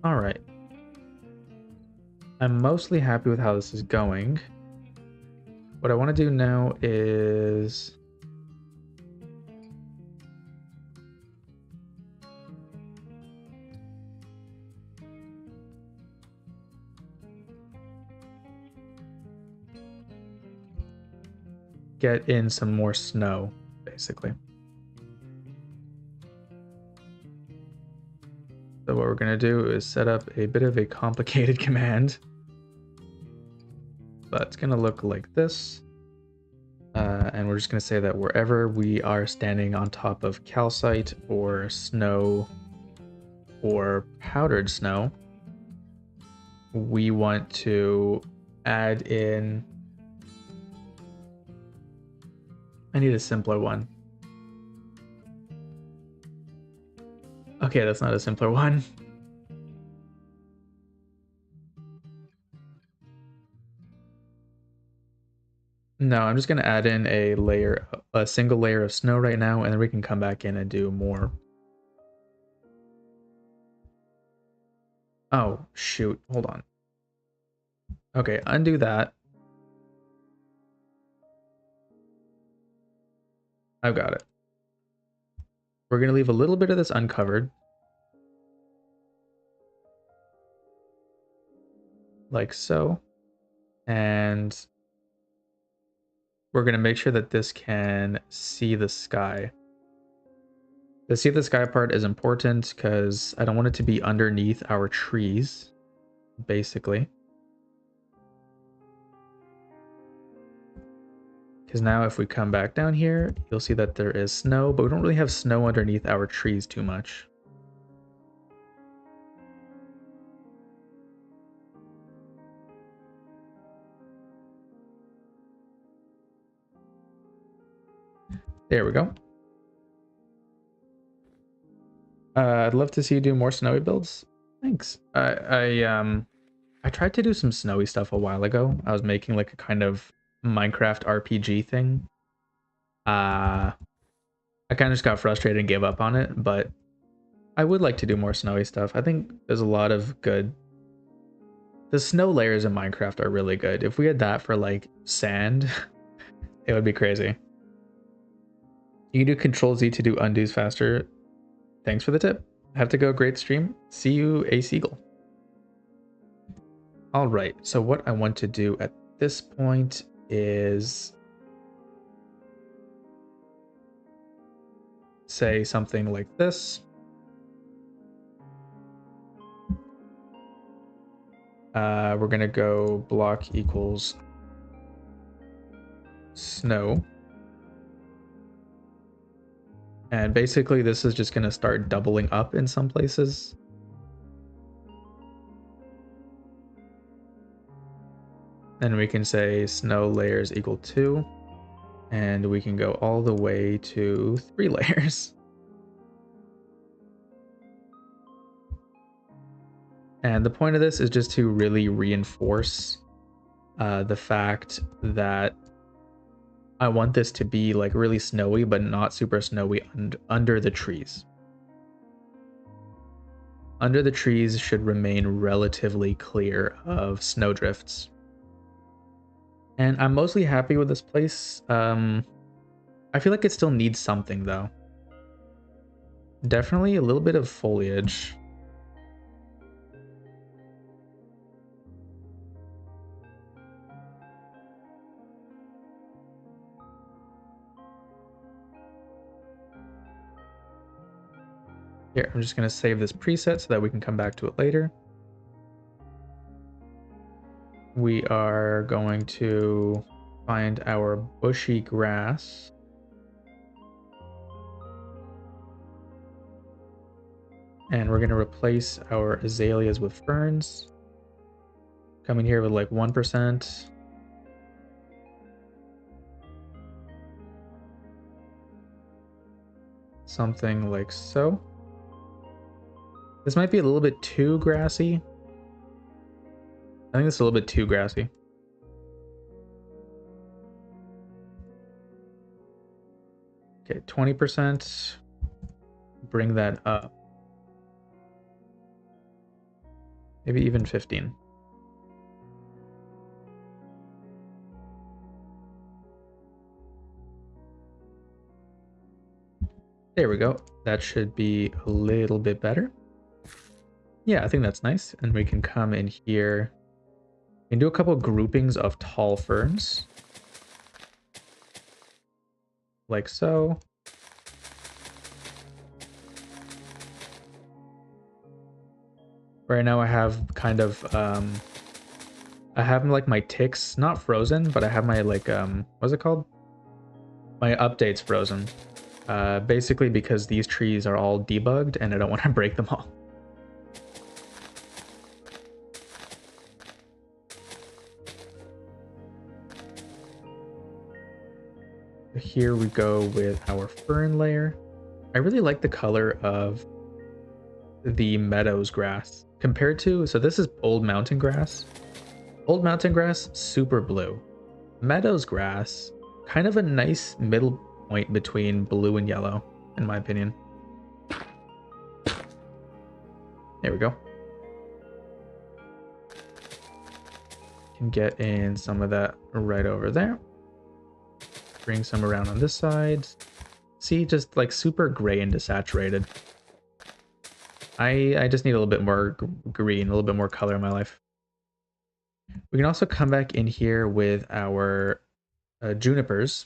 All right. I'm mostly happy with how this is going. What I want to do now is get in some more snow, basically. So what we're going to do is set up a bit of a complicated command. But it's going to look like this. And we're just going to say that wherever we are standing on top of calcite or snow or powdered snow, we want to add in... I need a simpler one. Okay, that's not a simpler one. No, I'm just going to add in a single layer of snow right now, and then we can come back in and do more. Oh, shoot. Hold on. Okay, undo that. I've got it. We're going to leave a little bit of this uncovered. Like so. And we're going to make sure that this can see the sky. The see the sky part is important because I don't want it to be underneath our trees, basically. Because now if we come back down here, you'll see that there is snow, but we don't really have snow underneath our trees too much. There we go. I'd love to see you do more snowy builds. Thanks. I tried to do some snowy stuff a while ago. I was making like a kind of Minecraft RPG thing. I kind of just got frustrated and gave up on it, but I would like to do more snowy stuff. I think there's a lot of good. The snow layers in Minecraft are really good. If we had that for like sand, it would be crazy. You can do Control Z to do undos faster. Thanks for the tip. Have to go. Great stream. See you, a seagull. All right. So what I want to do at this point is say something like this. We're gonna go block equals snow. And basically this is just gonna start doubling up in some places. Then we can say snow layers equal 2. And we can go all the way to 3 layers. And the point of this is just to really reinforce the fact that I want this to be like really snowy, but not super snowy under the trees. Under the trees should remain relatively clear of snowdrifts. And I'm mostly happy with this place. I feel like it still needs something though. Definitely a little bit of foliage. Here, I'm just going to save this preset so that we can come back to it later. We are going to find our bushy grass. And we're going to replace our azaleas with ferns. Coming here with like 1%. Something like so. This might be a little bit too grassy. I think this is a little bit too grassy. Okay, 20%. Bring that up. Maybe even 15. There we go. That should be a little bit better. Yeah, I think that's nice. And we can come in here and do a couple groupings of tall ferns. Like so. Right now I have kind of, I have like my ticks, not frozen, but I have my like, what's it called? My updates frozen. Basically because these trees are all debugged and I don't want to break them all. Here we go with our fern layer. I really like the color of the meadows grass compared to, so this is old mountain grass. Old mountain grass, super blue. Meadows grass, kind of a nice middle point between blue and yellow, in my opinion. There we go. Can get in some of that right over there. Bring some around on this side. See, just like super gray and desaturated. I just need a little bit more green, a little bit more color in my life. We can also come back in here with our junipers.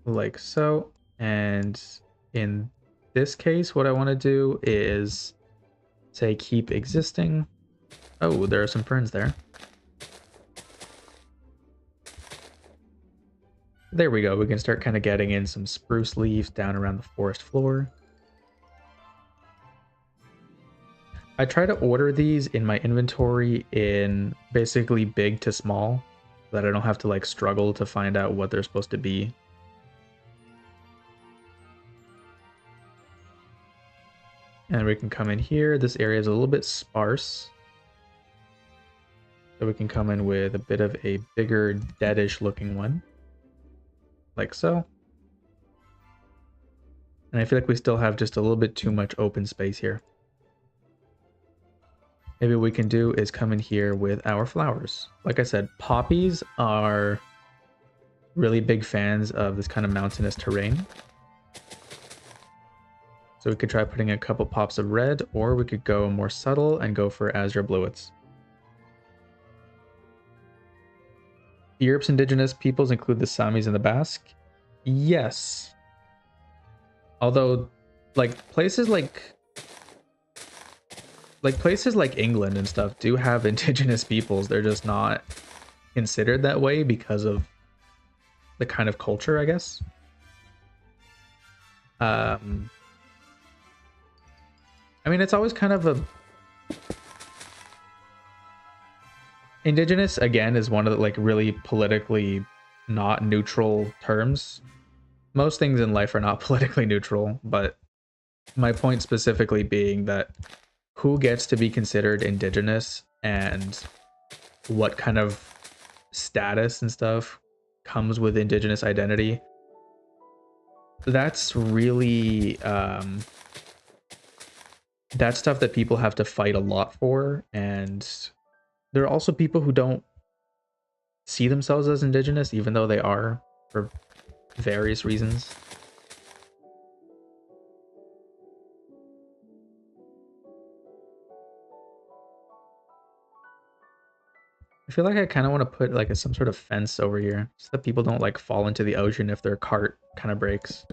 Like so. And in this case, what I want to do is say keep existing. Oh, there are some ferns there. There we go. We can start kind of getting in some spruce leaves down around the forest floor. I try to order these in my inventory in basically big to small, so that I don't have to like struggle to find out what they're supposed to be. And we can come in here. This area is a little bit sparse. So we can come in with a bit of a bigger, deadish looking one. Like so. And I feel like we still have just a little bit too much open space here. Maybe what we can do is come in here with our flowers. Like I said, poppies are really big fans of this kind of mountainous terrain. So we could try putting a couple pops of red, or we could go more subtle and go for azure bluets. Europe's indigenous peoples include the Samis and the Basque. Yes. Although, like places like England and stuff do have indigenous peoples. They're just not considered that way because of the kind of culture, I guess. I mean, it's always kind of a... Indigenous, again, is one of the like really politically not neutral terms. Most things in life are not politically neutral, but my point specifically being that who gets to be considered indigenous and what kind of status and stuff comes with indigenous identity, that's really that's stuff that people have to fight a lot for. And there are also people who don't see themselves as indigenous, even though they are, for various reasons. I feel like I kind of want to put like some sort of fence over here so that people don't like fall into the ocean if their cart kind of breaks.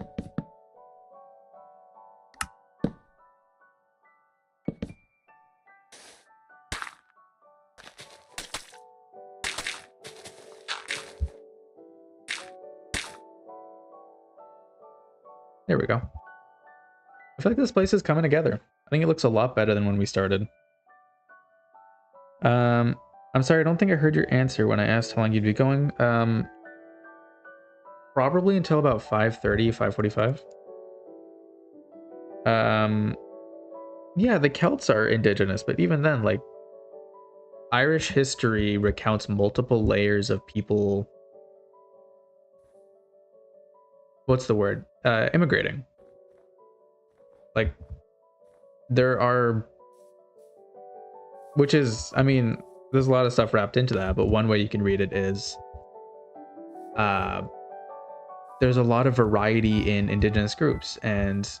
There we go. I feel like this place is coming together. I think it looks a lot better than when we started. I'm sorry, I don't think I heard your answer when I asked how long you'd be going. Probably until about 5:30, 5:45. Yeah, the Celts are indigenous, but even then, like, Irish history recounts multiple layers of people. What's the word? Immigrating. Like, there are, which is, I mean, there's a lot of stuff wrapped into that, but one way you can read it is, there's a lot of variety in indigenous groups, and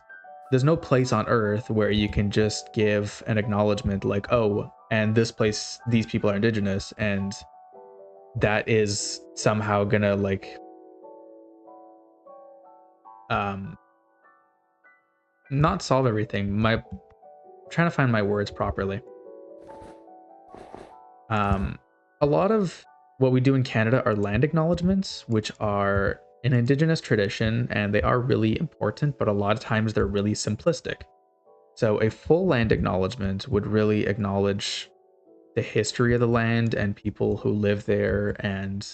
there's no place on Earth where you can just give an acknowledgement like, oh, and this place, these people are indigenous, and that is somehow gonna like not solve everything. I'm trying to find my words properly. A lot of what we do in Canada are land acknowledgements, which are an indigenous tradition, and they are really important, but a lot of times they're really simplistic. So a full land acknowledgement would really acknowledge the history of the land and people who live there and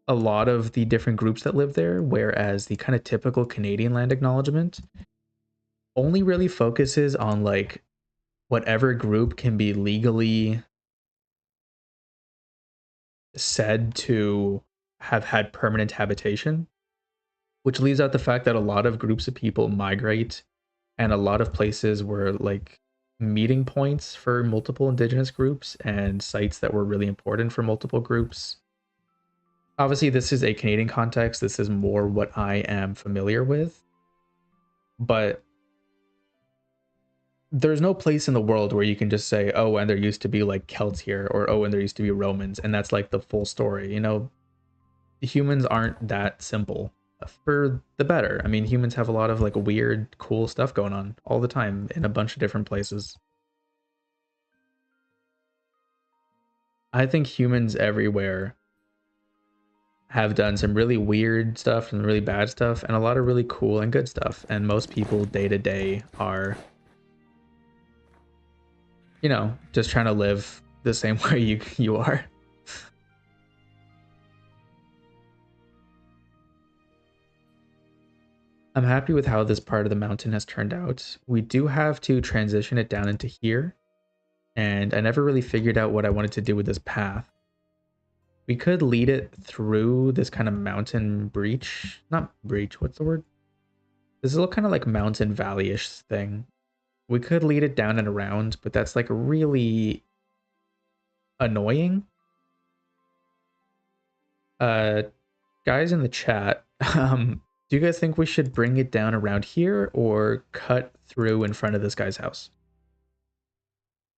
a lot of the different groups that live there, whereas the kind of typical Canadian land acknowledgement only really focuses on like whatever group can be legally said to have had permanent habitation, which leaves out the fact that a lot of groups of people migrate, and a lot of places were like meeting points for multiple indigenous groups and sites that were really important for multiple groups. Obviously, this is a Canadian context. This is more what I am familiar with. But there's no place in the world where you can just say, oh, and there used to be like Celts here, or oh, and there used to be Romans, and that's like the full story. You know, humans aren't that simple. for the better. I mean, humans have a lot of like weird, cool stuff going on all the time in a bunch of different places. I think humans everywhere have done some really weird stuff and really bad stuff and a lot of really cool and good stuff. And most people day to day are, just trying to live the same way you are. I'm happy with how this part of the mountain has turned out. We do have to transition it down into here, and I never really figured out what I wanted to do with this path. We could lead it through this kind of mountain breach. Not breach, what's the word? This little kind of like mountain valley-ish thing. We could lead it down and around, but that's like really annoying. Guys in the chat, do you guys think we should bring it down around here or cut through in front of this guy's house?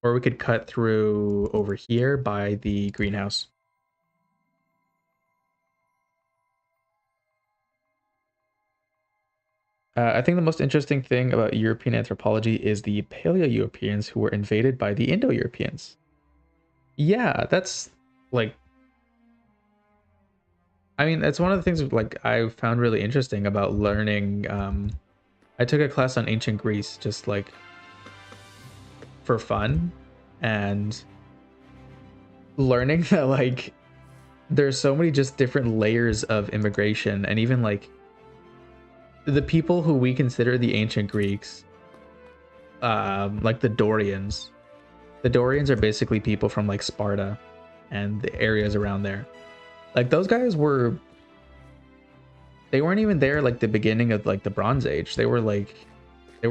Or we could cut through over here by the greenhouse. I think the most interesting thing about European anthropology is the Paleo-Europeans who were invaded by the Indo-Europeans. Yeah, that's like, I mean, that's one of the things like I found really interesting about learning. I took a class on ancient Greece just like for fun, and learning that like there's so many just different layers of immigration, and even like the people who we consider the ancient Greeks, like the Dorians. The Dorians are basically people from like Sparta and the areas around there. Like those guys they weren't even there like the beginning of like the Bronze Age. They were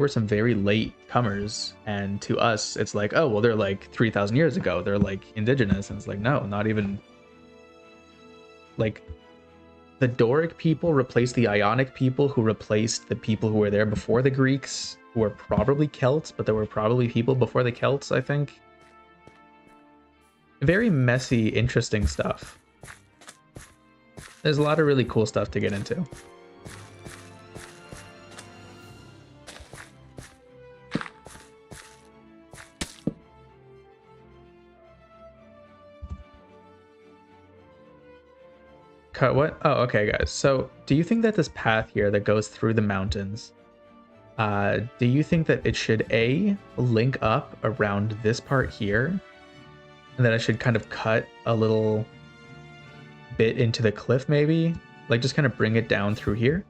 some very late comers, and to us it's like, oh well, they're like 3,000 years ago, they're like indigenous, and it's like, no, not even. Like the Doric people replaced the Ionic people, who replaced the people who were there before the Greeks, who were probably Celts, but there were probably people before the Celts, I think. Very messy, interesting stuff. There's a lot of really cool stuff to get into. Cut what? Oh, okay, guys. So, do you think that this path here that goes through the mountains, do you think that it should A, link up around this part here, and that I should kind of cut a little bit into the cliff maybe? Like just kind of bring it down through here?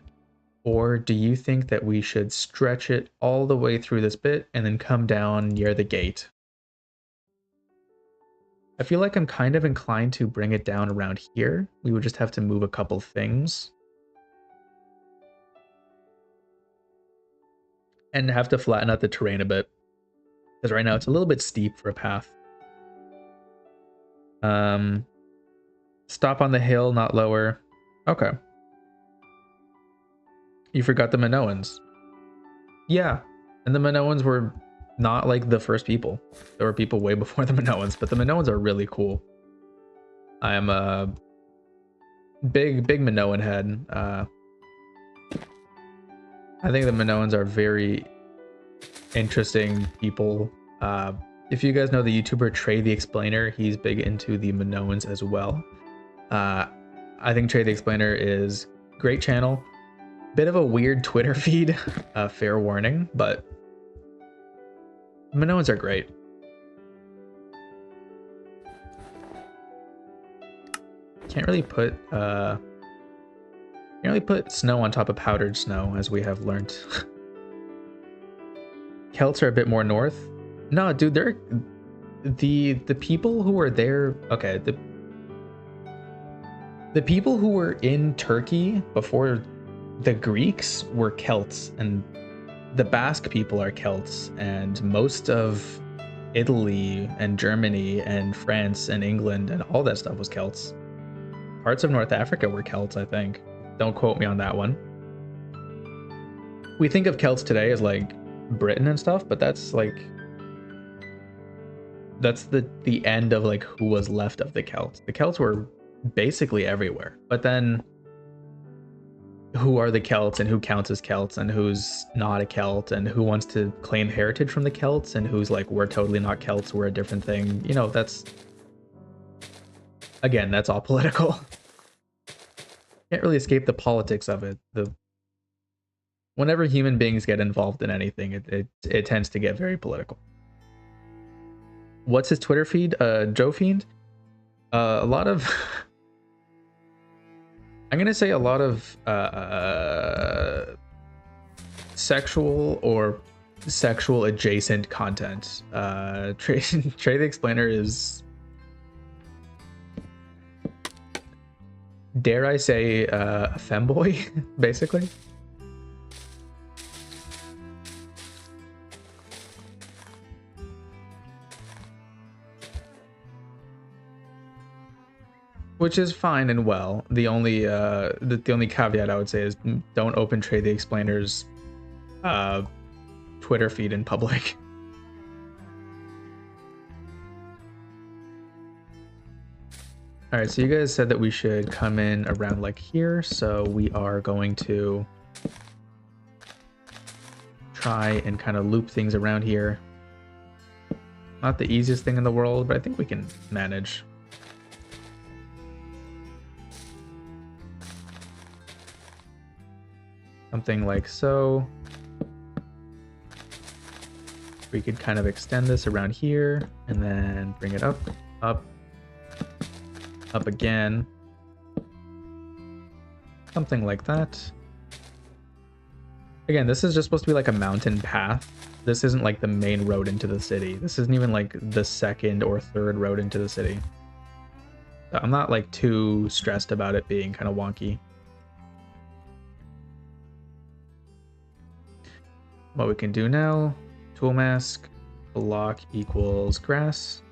Or do you think that we should stretch it all the way through this bit and then come down near the gate? I feel like I'm kind of inclined to bring it down around here. We would just have to move a couple things. And have to flatten out the terrain a bit. Because right now it's a little bit steep for a path. Stop on the hill, not lower. Okay. You forgot the Minoans. Yeah. And the Minoans were not like the first people. There were people way before the Minoans, but the Minoans are really cool. I am a big Minoan head. I think the Minoans are very interesting people. If you guys know the YouTuber Trey the Explainer, he's big into the Minoans as well. I think Trey the Explainer is great channel. Bit of a weird Twitter feed, fair warning, but Minoans are great. Can't really put snow on top of powdered snow, as we have learned. Celts are a bit more north. No, dude, they're the people who were there. Okay, the people who were in Turkey before the Greeks were Celts, and the Basque people are Celts, and most of Italy and Germany and France and England and all that stuff was Celts. Parts of North Africa were Celts, I think. Don't quote me on that one. We think of Celts today as like Britain and stuff, but that's like the end of like who was left of the Celts. The Celts were basically everywhere. But then who are the Celts and who counts as Celts and who's not a Celt and who wants to claim heritage from the Celts and who's like, we're totally not Celts, we're a different thing. You know, that's, again, that's all political. Can't really escape the politics of it. Whenever human beings get involved in anything, it tends to get very political. What's his Twitter feed? Joe Fiend? A lot of I'm gonna say a lot of sexual or sexual adjacent content. Trey the Explainer is, dare I say, a femboy, basically. Which is fine and well. The only the only caveat I would say is don't open Trey the Explainer's Twitter feed in public. All right, so you guys said that we should come in around like here, so we are going to try and kind of loop things around here. Not the easiest thing in the world, but I think we can manage. Something like so. We could kind of extend this around here and then bring it up, up, up again. Something like that. Again, this is just supposed to be like a mountain path. This isn't like the main road into the city. This isn't even like the second or third road into the city. So I'm not like too stressed about it being kind of wonky. What we can do now, tool mask, block equals grass.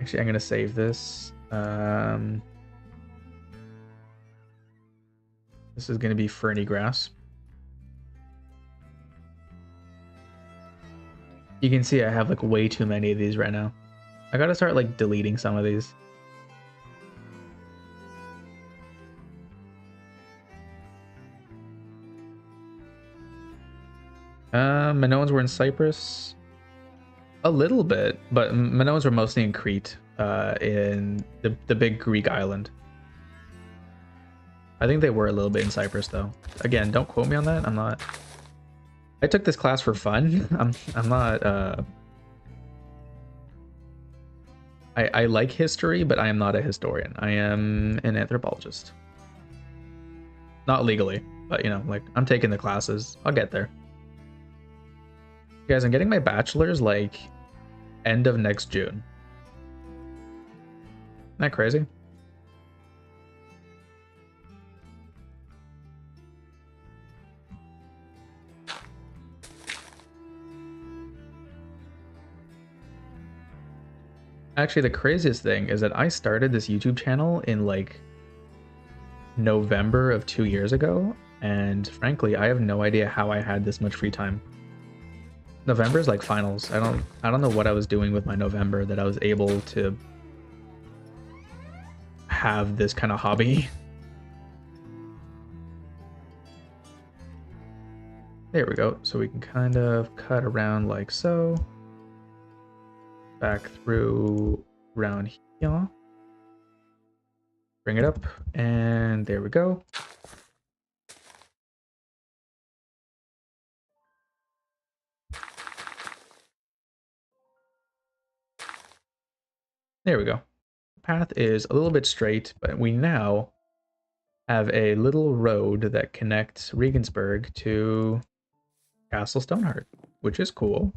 Actually, I'm gonna save this. This is gonna be ferny grass. You can see I have like way too many of these right now. I gotta start like deleting some of these. Minoans were in Cyprus. A little bit, but Minoans were mostly in Crete, in the big Greek island. I think they were a little bit in Cyprus though. Again, don't quote me on that. I'm not. I took this class for fun. I'm not. I like history, but I am not a historian. I am an anthropologist. Not legally, but you know, like I'm taking the classes. I'll get there. Guys, I'm getting my bachelor's like end of next June. Isn't that crazy? Actually, the craziest thing is that I started this YouTube channel in like November of 2 years ago, and frankly, I have no idea how I had this much free time. November is like finals. I don't know what I was doing with my November that I was able to have this kind of hobby. There we go. So we can kind of cut around like so. Back through around here. Bring it up, and there we go. There we go. The path is a little bit straight, but we now have a little road that connects Riegensberg to Castle Stonehart, which is cool.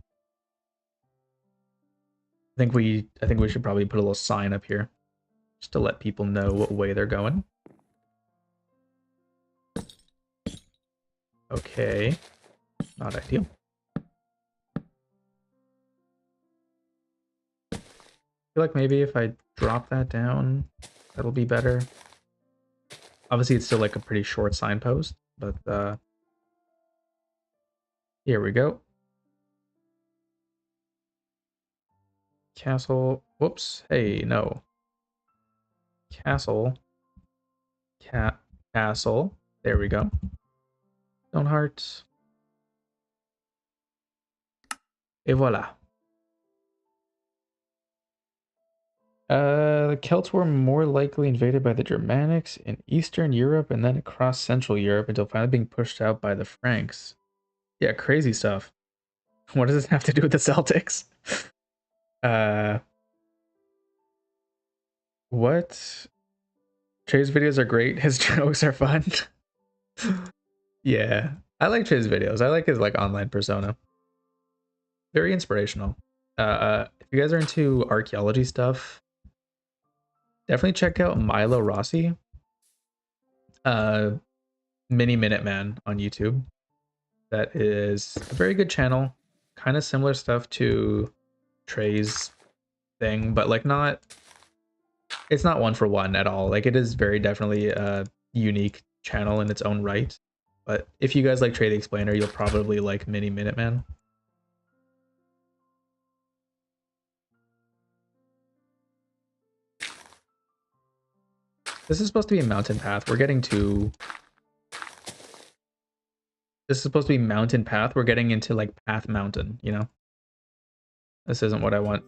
I think we should probably put a little sign up here just to let people know what way they're going. Okay, not ideal. I feel like maybe if I drop that down, that'll be better. Obviously, it's still like a pretty short signpost, but here we go. Castle, whoops, hey, no. Castle, Castle. There we go. Stoneheart. Et voila. The Celts were more likely invaded by the Germanics in Eastern Europe and then across Central Europe until finally being pushed out by the Franks. Yeah, crazy stuff. What does this have to do with the Celtics? What? Trey's videos are great. His jokes are fun. Yeah, I like Trey's videos. I like his like online persona. Very inspirational. If you guys are into archaeology stuff, definitely check out Milo Rossi, uh, Mini Minute Man on YouTube. That is a very good channel. Kind of similar stuff to Trey's thing, but like not. It's not one for one at all. Like it is very definitely a unique channel in its own right. But if you guys like Trey the Explainer, you'll probably like Mini Minute Man. This is supposed to be a mountain path. We're getting to... This is supposed to be mountain path. We're getting into like path mountain, you know? This isn't what I want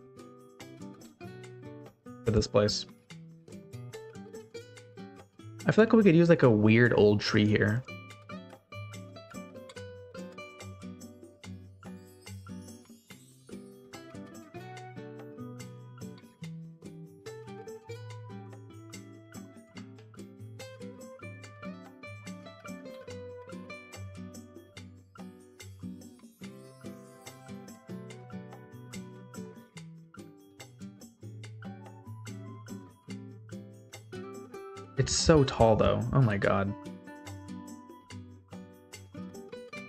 for this place. I feel like we could use like a weird old tree here. It's so tall though. Oh my god.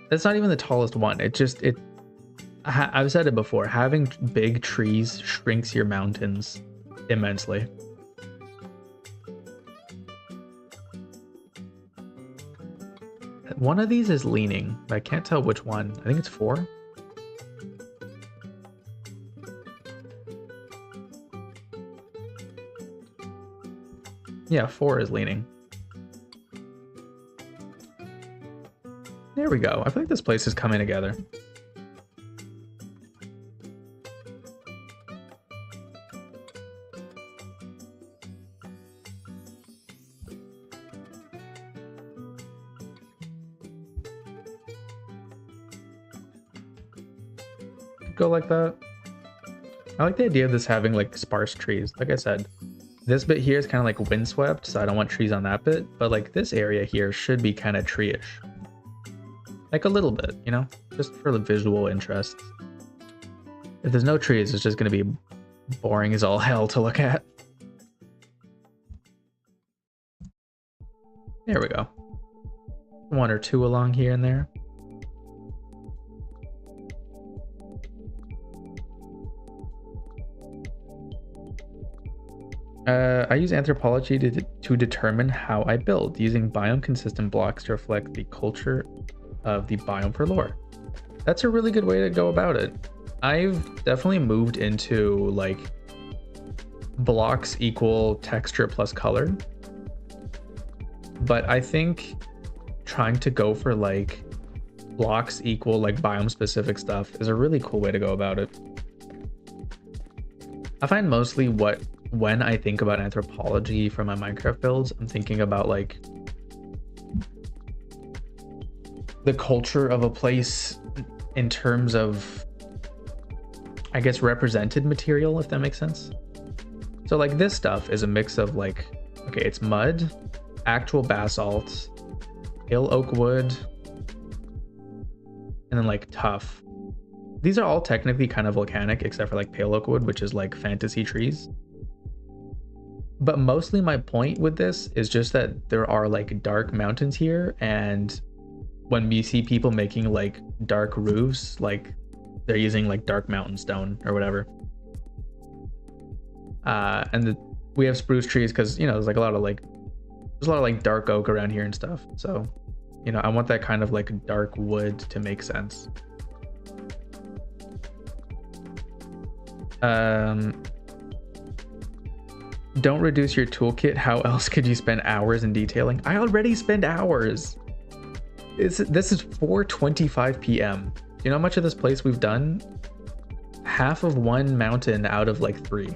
That's not even the tallest one. I've said it before. Having big trees shrinks your mountains immensely. One of these is leaning, but I can't tell which one. I think it's 4. Yeah, 4 is leaning. There we go. I feel like this place is coming together. Go like that. I like the idea of this having like sparse trees. Like I said, this bit here is kind of like windswept, so I don't want trees on that bit. But like this area here should be kind of tree-ish. Like a little bit, you know? Just for the visual interest. If there's no trees, it's just going to be boring as all hell to look at. There we go. 1 or 2 along here and there. I use Anthropology to determine how I build, using biome-consistent blocks to reflect the culture of the biome for lore. That's a really good way to go about it. I've definitely moved into like blocks equal texture plus color, but I think trying to go for like blocks equal like biome specific stuff is a really cool way to go about it. I find mostly when I think about anthropology for my Minecraft builds, I'm thinking about like the culture of a place in terms of, I guess, represented material, if that makes sense. So like this stuff is a mix of like, okay, it's mud, actual basalt, pale oak wood, and then like tuff. These are all technically kind of volcanic, except for like pale oak wood, which is like fantasy trees. But mostly my point with this is just that there are like dark mountains here, and when we see people making like dark roofs, like they're using like dark mountain stone or whatever. We have spruce trees because, you know, there's a lot of like dark oak around here and stuff. So, you know, I want that kind of like dark wood to make sense. Don't reduce your toolkit. How else could you spend hours in detailing? I already spend hours. This is 4:25 p.m. Do you know how much of this place we've done? Half of one mountain out of like 3.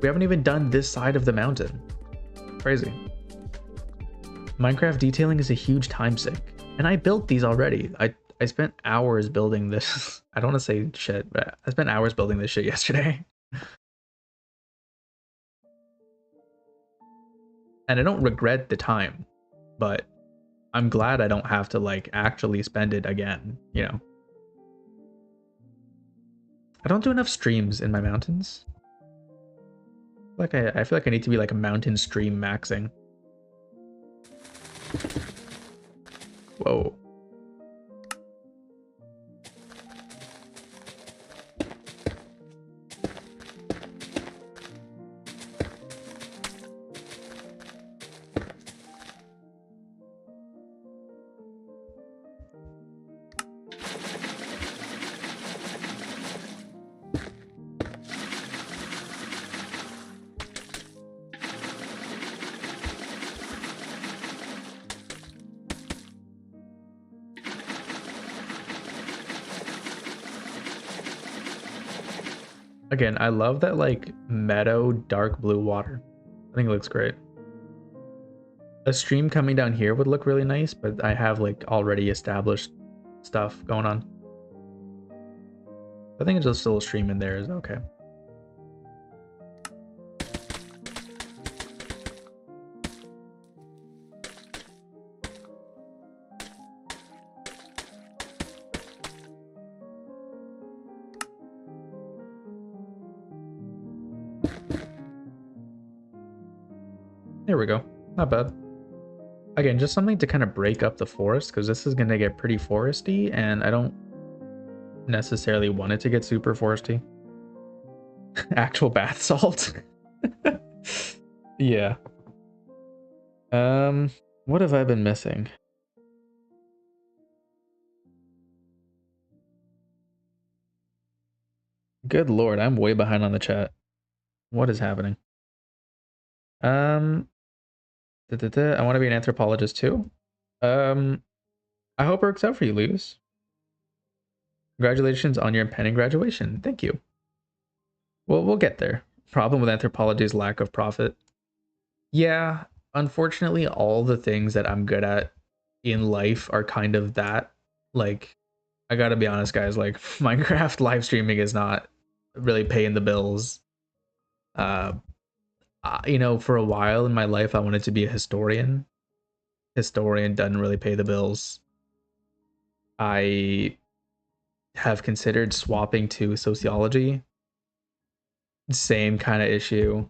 We haven't even done this side of the mountain. Crazy. Minecraft detailing is a huge time sink. And I built these already. I spent hours building this. I don't want to say shit, but I spent hours building this shit yesterday. And I don't regret the time, but I'm glad I don't have to like actually spend it again, you know. I don't do enough streams in my mountains. I feel like I need to be like a mountain stream maxing. Whoa. Again, I love that like meadow dark blue water. I think it looks great. A stream coming down here would look really nice, but I have like already established stuff going on. I think just a little stream in there is okay. There we go. Not bad. Again, just something to kind of break up the forest, because this is going to get pretty foresty, and I don't necessarily want it to get super foresty. Actual bath salt. Yeah. What have I been missing? Good lord, I'm way behind on the chat. What is happening? I want to be an anthropologist too. I hope it works out for you, Luz. Congratulations on your impending graduation. Thank you. Well, we'll get there. Problem with anthropology is lack of profit. Yeah, unfortunately, all the things that I'm good at in life are kind of that. Like, I gotta be honest, guys, like, Minecraft live streaming is not really paying the bills. Uh, you know, for a while in my life, I wanted to be a historian. Historian doesn't really pay the bills. I have considered swapping to sociology. Same kind of issue.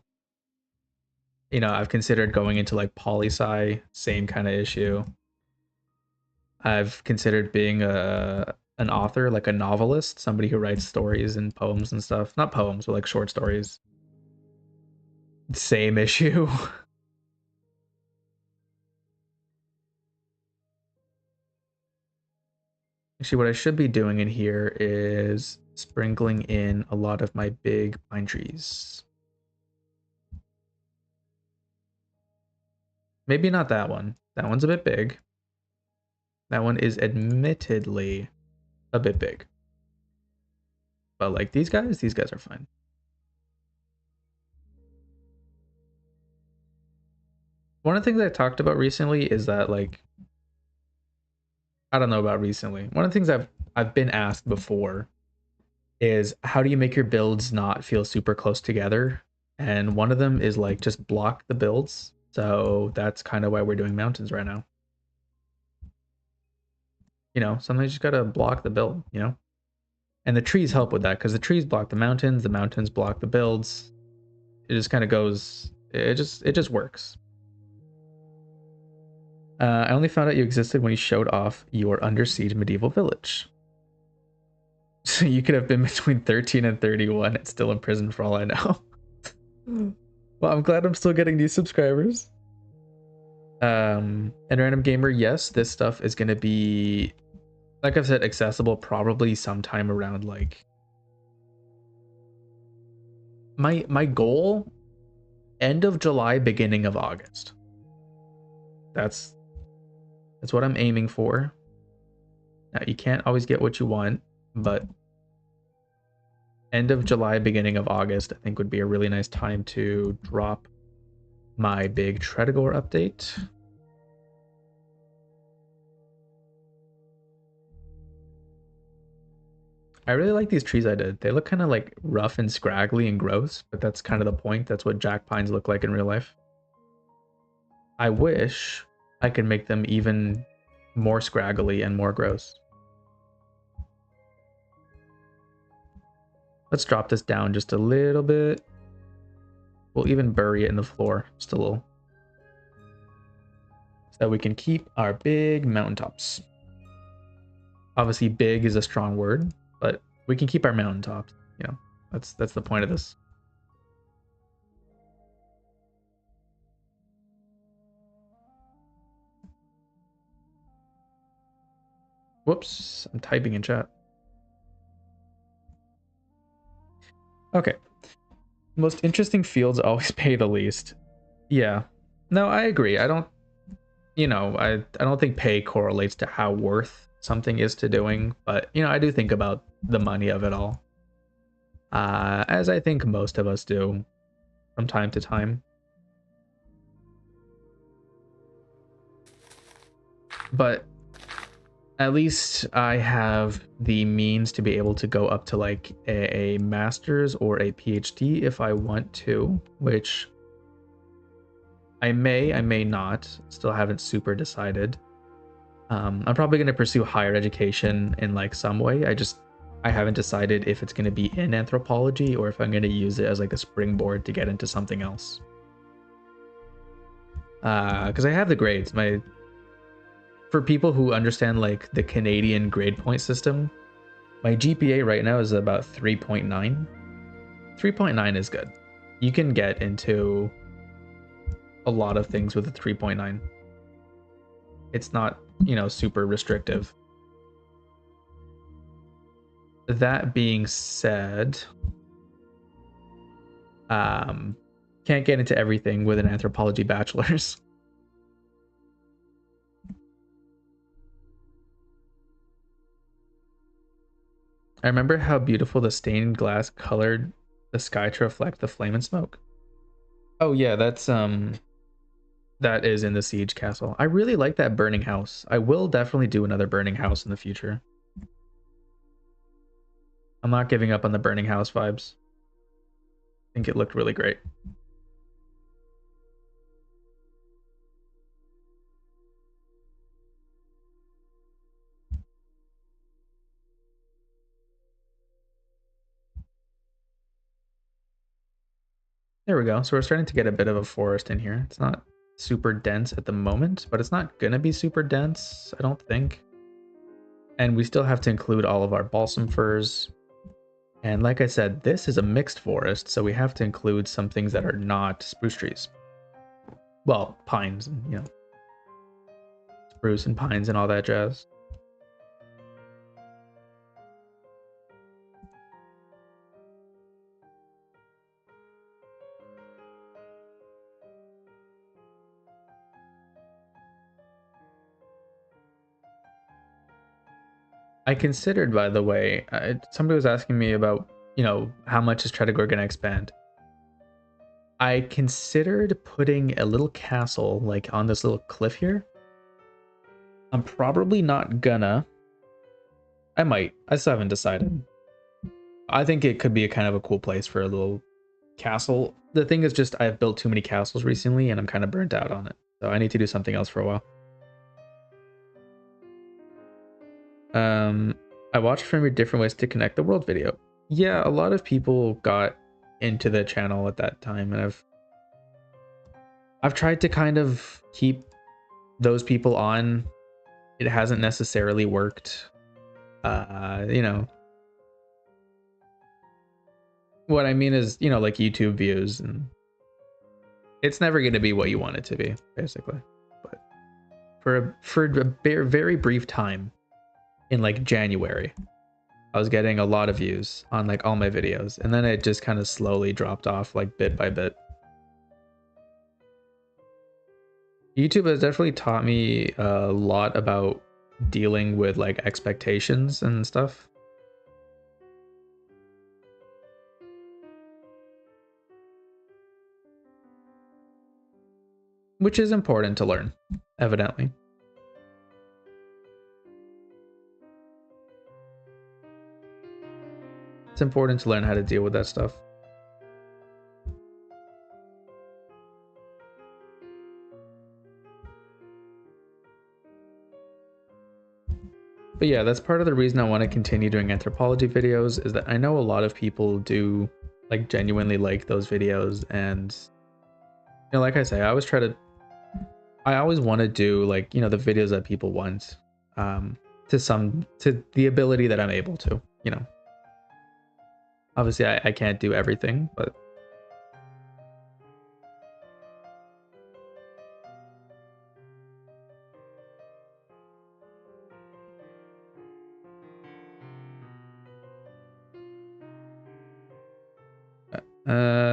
You know, I've considered going into like poli-sci, same kind of issue. I've considered being an author, like a novelist, somebody who writes stories and poems and stuff. Not poems, but like short stories. Same issue. Actually, what I should be doing in here is sprinkling in a lot of my big pine trees. Maybe not that one. That one's a bit big. That one is admittedly a bit big. But like these guys are fine. One of the things I talked about recently is that like I don't know about recently. One of the things I've been asked before is how do you make your builds not feel super close together? And one of them is like just block the builds. So that's kind of why we're doing mountains right now. You know, sometimes you just gotta block the build, you know? And the trees help with that because the trees block the mountains block the builds. It just kind of goes, it just works. I only found out you existed when you showed off your under siege medieval village. So you could have been between 13 and 31 and still in prison for all I know. Well, I'm glad I'm still getting these subscribers. And Random Gamer, yes, this stuff is going to be, like I've said, accessible probably sometime around like my goal end of July, beginning of August. That's what I'm aiming for. Now, you can't always get what you want, but end of July, beginning of August, I think would be a really nice time to drop my big Tretogor update. I really like these trees I did. They look kind of like rough and scraggly and gross, but that's kind of the point. That's what jack pines look like in real life. I wish I could make them even more scraggly and more gross. Let's drop this down just a little bit. We'll even bury it in the floor just a little, so that we can keep our big mountaintops. Obviously, big is a strong word, but we can keep our mountaintops. You know, that's the point of this. Whoops, I'm typing in chat. Okay. Most interesting fields always pay the least. Yeah. No, I agree. I don't, you know, I don't think pay correlates to how worth something is to doing, but you know, I do think about the money of it all. As I think most of us do from time to time. But at least I have the means to be able to go up to like a master's or a PhD if I want to, which I may not. Still haven't super decided. I'm probably going to pursue higher education in like some way. I haven't decided if it's going to be in anthropology or if I'm going to use it as like a springboard to get into something else. Because I have the grades. For people who understand like the Canadian grade point system, my GPA right now is about 3.9. 3.9 is good. You can get into a lot of things with a 3.9. It's not, you know, super restrictive. That being said, can't get into everything with an anthropology bachelor's. I remember how beautiful the stained glass colored the sky to reflect the flame and smoke. Oh yeah, that is in the siege castle. I really like that burning house. I will definitely do another burning house in the future. I'm not giving up on the burning house vibes. I think it looked really great. There we go. So we're starting to get a bit of a forest in here. It's not super dense at the moment, but it's not gonna be super dense, I don't think. And we still have to include all of our balsam firs. And like I said, this is a mixed forest, so we have to include some things that are not spruce trees. Well, pines, and you know, spruce and pines and all that jazz. I considered, by the way, somebody was asking me about, you know, how much is Tretogor going to expand? I considered putting a little castle, like, on this little cliff here. I'm probably not gonna. I might. I still haven't decided. I think it could be a kind of a cool place for a little castle. The thing is just I've built too many castles recently, and I'm kind of burnt out on it. So I need to do something else for a while. I watched from your different ways to connect the world video. Yeah, a lot of people got into the channel at that time, and I've tried to kind of keep those people on. It hasn't necessarily worked. You know, what I mean is, you know, like YouTube views, and it's never going to be what you want it to be, basically. But for a very brief time, in like January, I was getting a lot of views on like all my videos, and then it just kind of slowly dropped off like bit by bit. YouTube has definitely taught me a lot about dealing with like expectations and stuff. Which is important to learn, evidently. It's important to learn how to deal with that stuff. But yeah, that's part of the reason I want to continue doing anthropology videos, is that I know a lot of people do like genuinely like those videos. And you know, like I say, I always want to do like, you know, the videos that people want, to the ability that I'm able to, you know. Obviously I can't do everything, but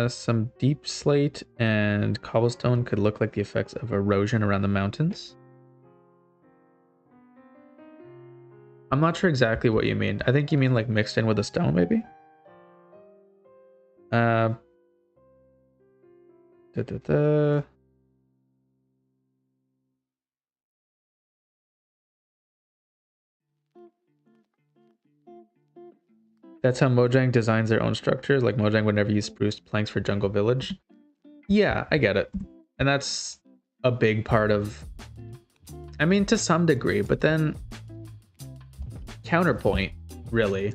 some deep slate and cobblestone could look like the effects of erosion around the mountains. I'm not sure exactly what you mean. I think you mean like mixed in with a stone, maybe? Uh, da, da, da. That's how Mojang designs their own structures. Like Mojang would never use spruce planks for Jungle Village. Yeah, I get it. And that's a big part of, I mean, to some degree, but then counterpoint, really,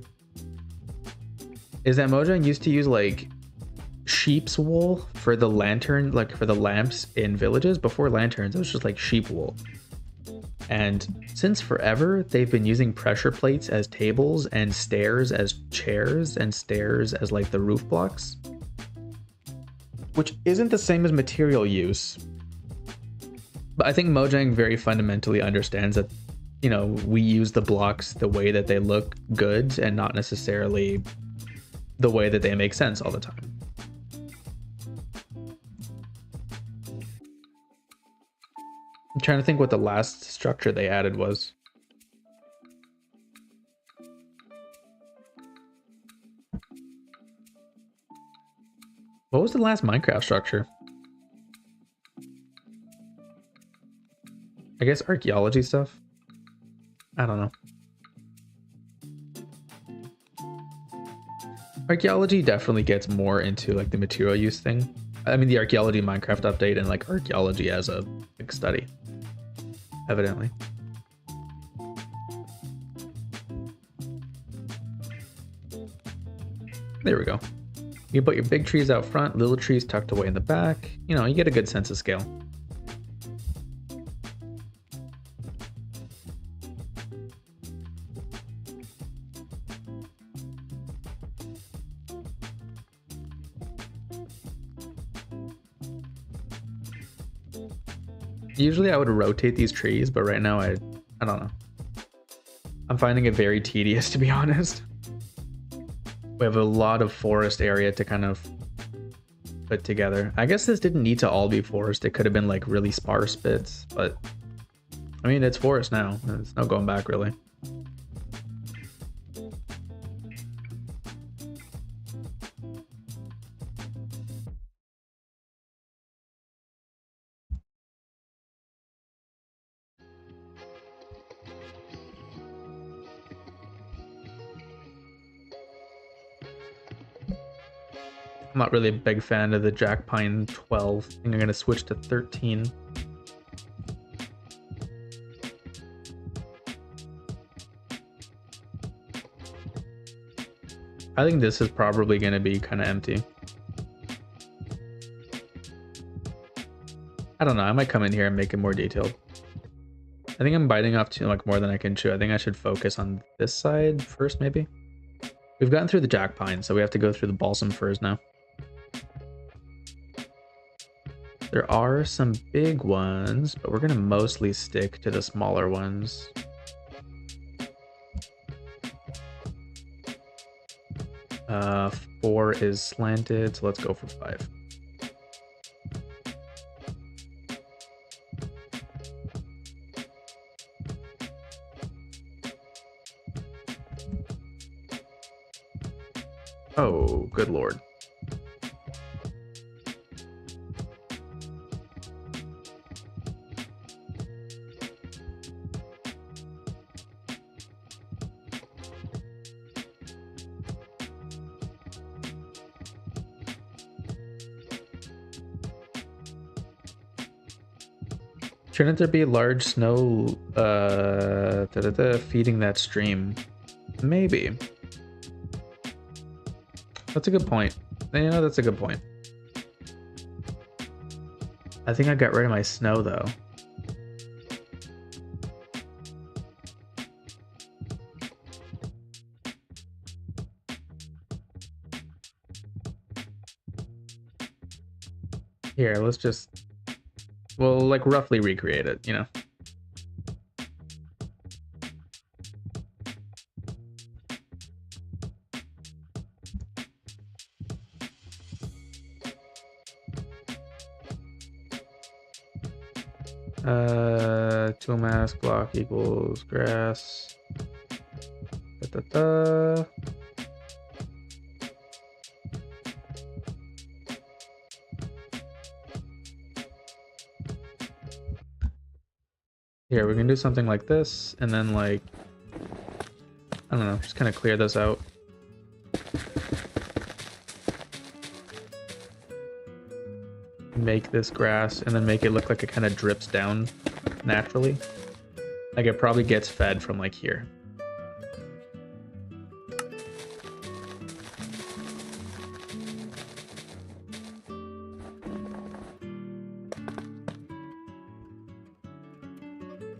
is that Mojang used to use like sheep's wool for the lantern, like for the lamps in villages. Before lanterns, it was just like sheep wool. And since forever, they've been using pressure plates as tables and stairs as chairs and stairs as like the roof blocks, which isn't the same as material use. But I think Mojang very fundamentally understands that, you know, we use the blocks the way that they look good and not necessarily the way that they make sense all the time. I'm trying to think what the last structure they added was. What was the last Minecraft structure? I guess archaeology stuff? I don't know. Archaeology definitely gets more into like the material use thing. I mean, the archaeology Minecraft update and like archaeology as a big study, evidently. There we go. You put your big trees out front, little trees tucked away in the back. You know, you get a good sense of scale. Usually I would rotate these trees, but right now I don't know. I'm finding it very tedious, to be honest. We have a lot of forest area to kind of put together. I guess this didn't need to all be forest. It could have been like really sparse bits, but I mean, it's forest now. There's no going back, really. I'm not really a big fan of the Jack Pine 12. I think I'm going to switch to 13. I think this is probably going to be kind of empty. I don't know. I might come in here and make it more detailed. I think I'm biting off too like more than I can chew. I think I should focus on this side first, maybe. We've gotten through the Jack Pine, so we have to go through the balsam firs now. There are some big ones, but we're going to mostly stick to the smaller ones. Uh, 4 is slanted, so let's go for 5. Oh, good lord. Shouldn't there be large snow feeding that stream? Maybe. That's a good point. You know, that's a good point. I think I got rid of my snow though. Here, let's just, well, like roughly recreate it, you know? Tool mask block equals grass. Da, da, da. Here, we can do something like this, and then like, I don't know, just kind of clear this out. Make this grass, and then make it look like it kind of drips down naturally. Like it probably gets fed from like here.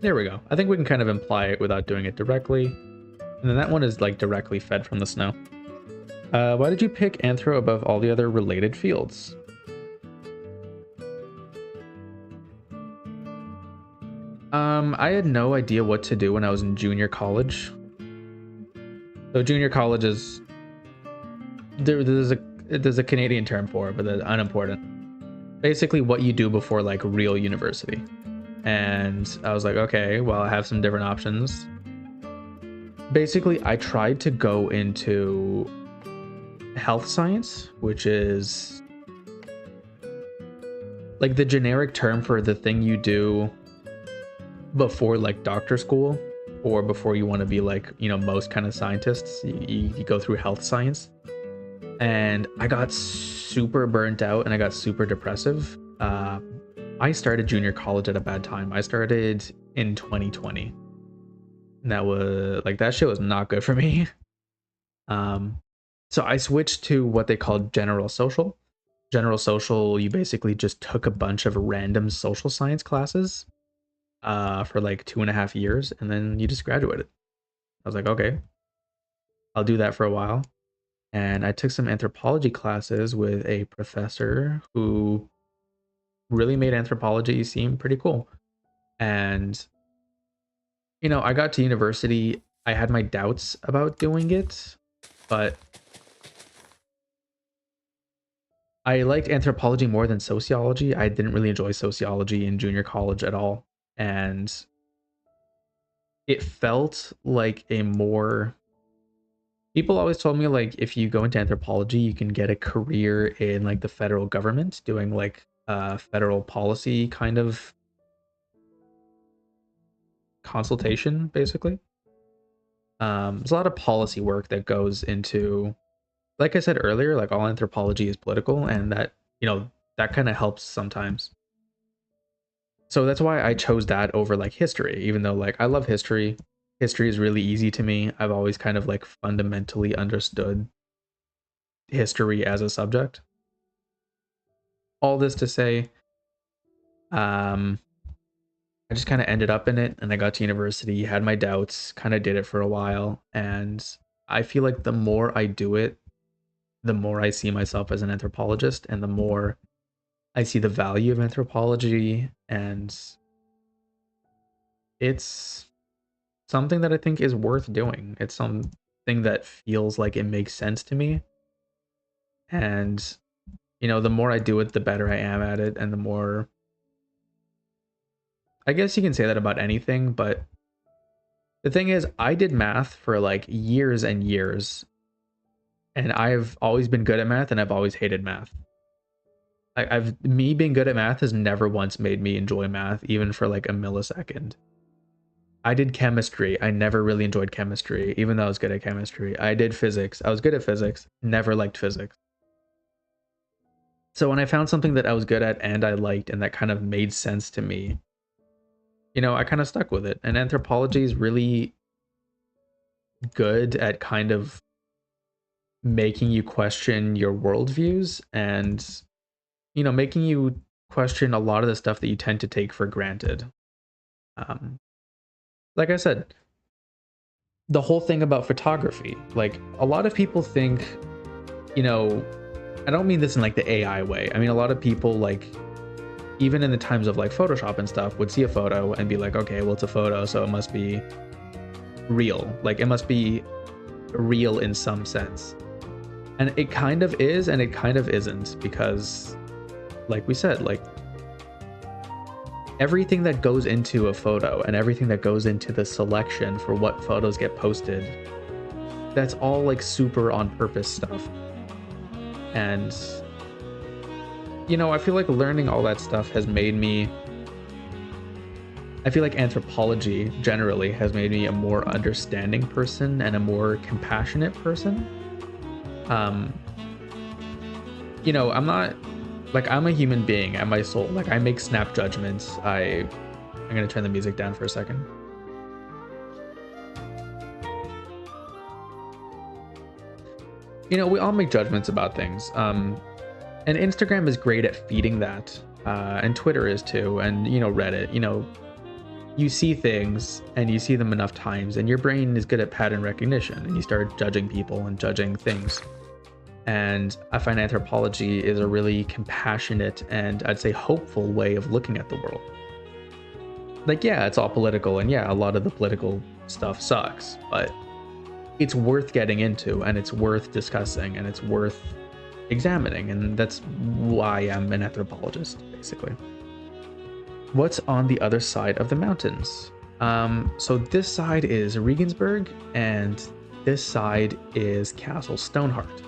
There we go. I think we can kind of imply it without doing it directly. And then that one is like directly fed from the snow. Why did you pick Anthro above all the other related fields? I had no idea what to do when I was in junior college. So junior college is there's a Canadian term for it, but it's unimportant. Basically, what you do before like real university. And I was like, okay, well, I have some different options. Basically, I tried to go into health science, which is like the generic term for the thing you do before like doctor school or before you want to be like, you know, most kind of scientists. You go through health science. And I got super burnt out and I got super depressive. I started junior college at a bad time. I started in 2020. And that was like, that shit was not good for me. So I switched to what they called general social. General social, you basically just took a bunch of random social science classes for like 2.5 years, and then you just graduated. I was like, okay, I'll do that for a while. And I took some anthropology classes with a professor who really made anthropology seem pretty cool. And, you know, I got to university, I had my doubts about doing it, but I liked anthropology more than sociology. I didn't really enjoy sociology in junior college at all. And it felt like a more, people always told me like if you go into anthropology, you can get a career in like the federal government doing like federal policy kind of consultation, basically. There's a lot of policy work that goes into, like I said earlier, like all anthropology is political, and that, you know, that kind of helps sometimes. So that's why I chose that over like history, even though like I love history. History is really easy to me. I've always kind of like fundamentally understood history as a subject. All this to say, um, I just kind of ended up in it, and I got to university, had my doubts, kind of did it for a while, and I feel like the more I do it, the more I see myself as an anthropologist, and the more I see the value of anthropology, and it's something that I think is worth doing. It's something that feels like it makes sense to me. And, you know, the more I do it, the better I am at it. And the more, I guess you can say that about anything. But the thing is, I did math for like years and years. And I've always been good at math and I've always hated math. Me being good at math has never once made me enjoy math, even for like a millisecond. I did chemistry. I never really enjoyed chemistry, even though I was good at chemistry. I did physics. I was good at physics. Never liked physics. So when I found something that I was good at and I liked and that kind of made sense to me, I kind of stuck with it. And anthropology is really good at kind of making you question your worldviews and, making you question a lot of the stuff that you tend to take for granted. Um, like I said, the whole thing about photography, like a lot of people think, I don't mean this in like the AI way. I mean, a lot of people, like, even in the times of like Photoshop and stuff, would see a photo and be like, okay, well, it's a photo, so it must be real. Like, it must be real in some sense. And it kind of is, and it kind of isn't, because, like we said, like, everything that goes into a photo and everything that goes into the selection for what photos get posted, that's all like super on purpose stuff. And, I feel like learning all that stuff has made me, I feel like anthropology generally has made me a more understanding person and a more compassionate person. I'm not, like, I'm a human being at my soul. Like, I make snap judgments. I'm gonna turn the music down for a second. We all make judgments about things. And Instagram is great at feeding that. And Twitter is too. And, Reddit, you see things and you see them enough times and your brain is good at pattern recognition and you start judging people and judging things. And I find anthropology is a really compassionate and I'd say hopeful way of looking at the world. Like, yeah, it's all political, and yeah, a lot of the political stuff sucks, but it's worth getting into and it's worth discussing and it's worth examining. And that's why I'm an anthropologist, basically. What's on the other side of the mountains? So this side is Riegensberg and this side is Castle Stonehart.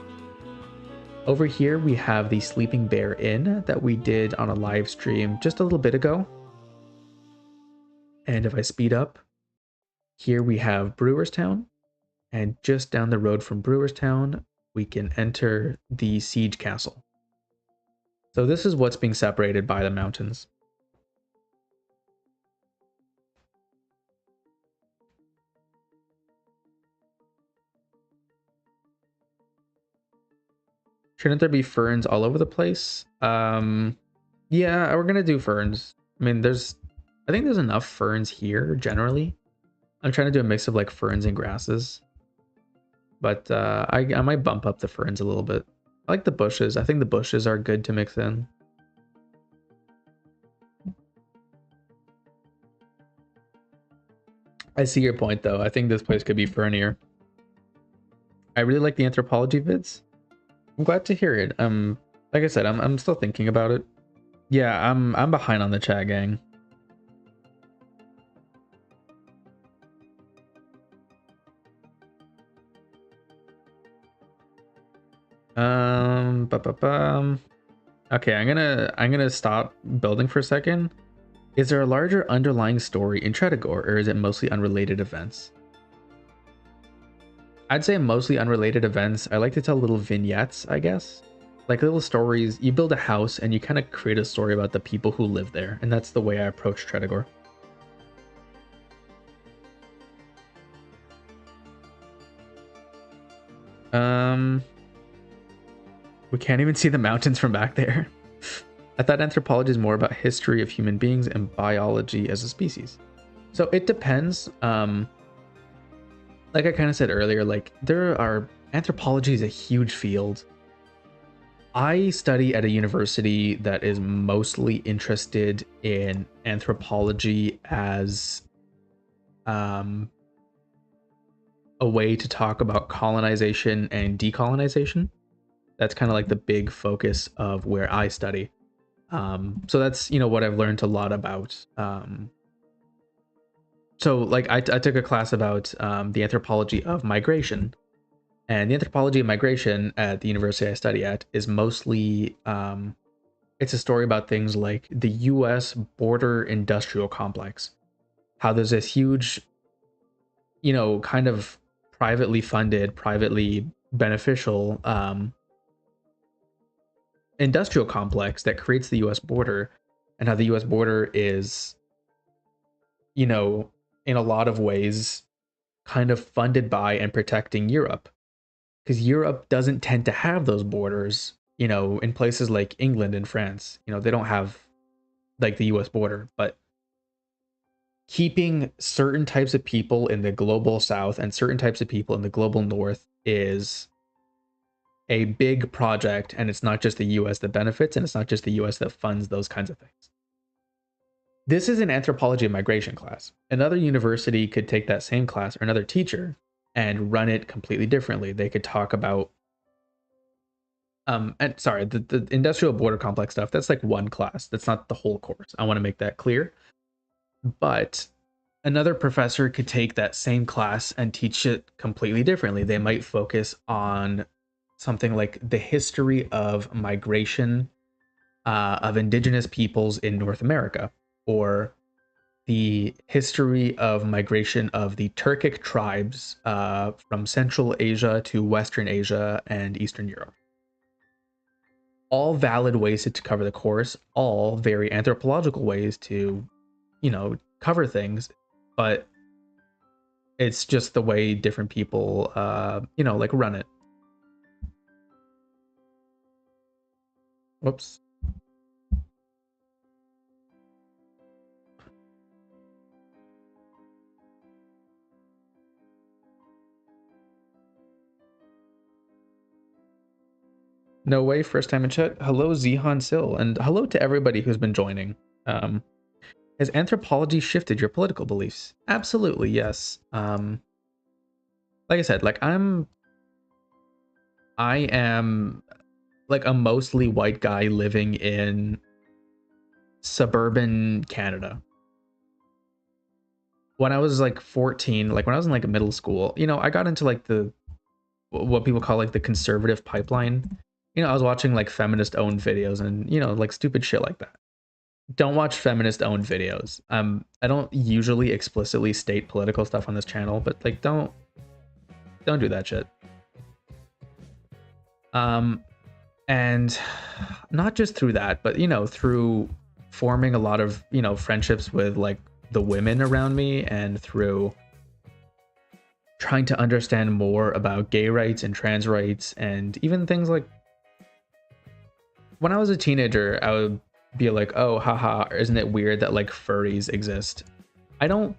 Over here, we have the Sleeping Bear Inn that we did on a live stream just a little bit ago. And if I speed up, here we have Brewerstown. And just down the road from Brewerstown, we can enter the Siege Castle. So this is what's being separated by the mountains. Shouldn't there be ferns all over the place? Yeah, we're gonna do ferns. I mean, I think there's enough ferns here generally. I'm trying to do a mix of like ferns and grasses, but I might bump up the ferns a little bit. I like the bushes. I think the bushes are good to mix in. I see your point though. I think this place could be fernier. I really like the anthropology vids. I'm glad to hear it. Like I said, I'm still thinking about it. Yeah, I'm behind on the chat, gang. Okay, I'm gonna stop building for a second. Is there a larger underlying story in Tretogor, or is it mostly unrelated events? I'd say mostly unrelated events. I like to tell little vignettes, I guess. Like little stories. You build a house and you kind of create a story about the people who live there. And that's the way I approach Tretogor. We can't even see the mountains from back there. I thought anthropology is more about history of human beings and biology as a species. So it depends. Like I kind of said earlier, like anthropology is a huge field. I study at a university that is mostly interested in anthropology as a way to talk about colonization and decolonization. That's kind of like the big focus of where I study. So that's, what I've learned a lot about. So like I took a class about the anthropology of migration. And the anthropology of migration at the university I study at is mostly it's a story about things like the US border industrial complex. How there's this huge, kind of privately funded, privately beneficial industrial complex that creates the US border, and how the US border is, you know, in a lot of ways kind of funded by and protecting Europe, because Europe doesn't tend to have those borders, in places like England and France. They don't have like the US border, but keeping certain types of people in the global south and certain types of people in the global north is a big project, and it's not just the US that benefits, and it's not just the US that funds those kinds of things. This is an anthropology of migration class. Another university could take that same class, or another teacher, and run it completely differently. They could talk about and sorry, the industrial border complex stuff, that's like one class. That's not the whole course. I want to make that clear. But another professor could take that same class and teach it completely differently. They might focus on something like the history of migration of indigenous peoples in North America, or the history of migration of the Turkic tribes from Central Asia to Western Asia and Eastern Europe. All valid ways to cover the course, all very anthropological ways to, cover things, but it's just the way different people, like run it. Whoops. No way, first time in chat. Hello, Zihan Sil, and hello to everybody who's been joining. Has anthropology shifted your political beliefs? Absolutely, yes. Like I said, I am like a mostly white guy living in suburban Canada. When I was like 14, like when I was in like middle school, I got into like the what people call like the conservative pipeline. I was watching like feminist owned videos and like stupid shit like that. Don't watch feminist owned videos. I don't usually explicitly state political stuff on this channel, but like don't do that shit. And not just through that, but through forming a lot of friendships with like the women around me, and through trying to understand more about gay rights and trans rights, and even things like when I was a teenager, I would be like, oh, haha, isn't it weird that like furries exist? I don't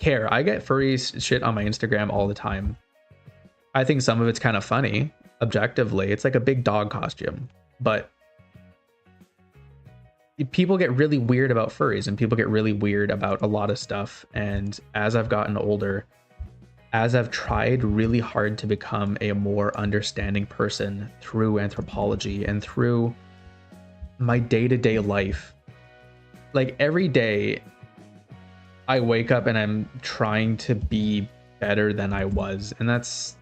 care. I get furry shit on my Instagram all the time. I think some of it's kind of funny, objectively. It's like a big dog costume. But people get really weird about furries, and people get really weird about a lot of stuff. And as I've gotten older, as I've tried really hard to become a more understanding person through anthropology and through my day-to-day life, like every day I wake up and I'm trying to be better than I was, and that's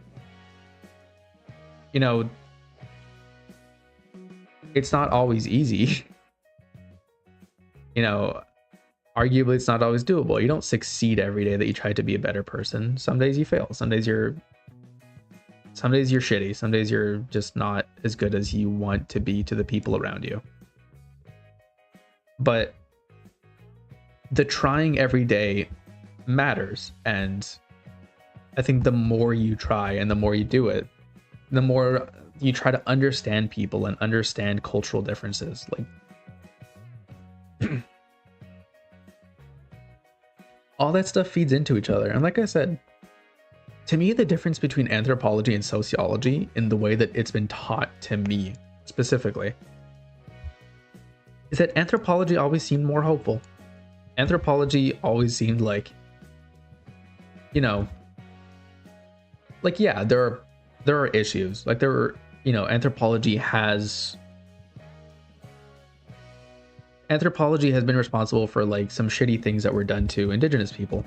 it's not always easy. Arguably it's not always doable. You don't succeed every day that you try to be a better person. Some days you fail. Some days you're shitty. Some days you're just not as good as you want to be to the people around you. But the trying every day matters, and I think the more you try and the more you do it, the more you try to understand people and understand cultural differences. Like all that stuff feeds into each other. And like I said, to me, the difference between anthropology and sociology, in the way that it's been taught to me specifically, is that anthropology always seemed more hopeful. Anthropology always seemed like, yeah, there are issues. Like anthropology has been responsible for like some shitty things that were done to indigenous people.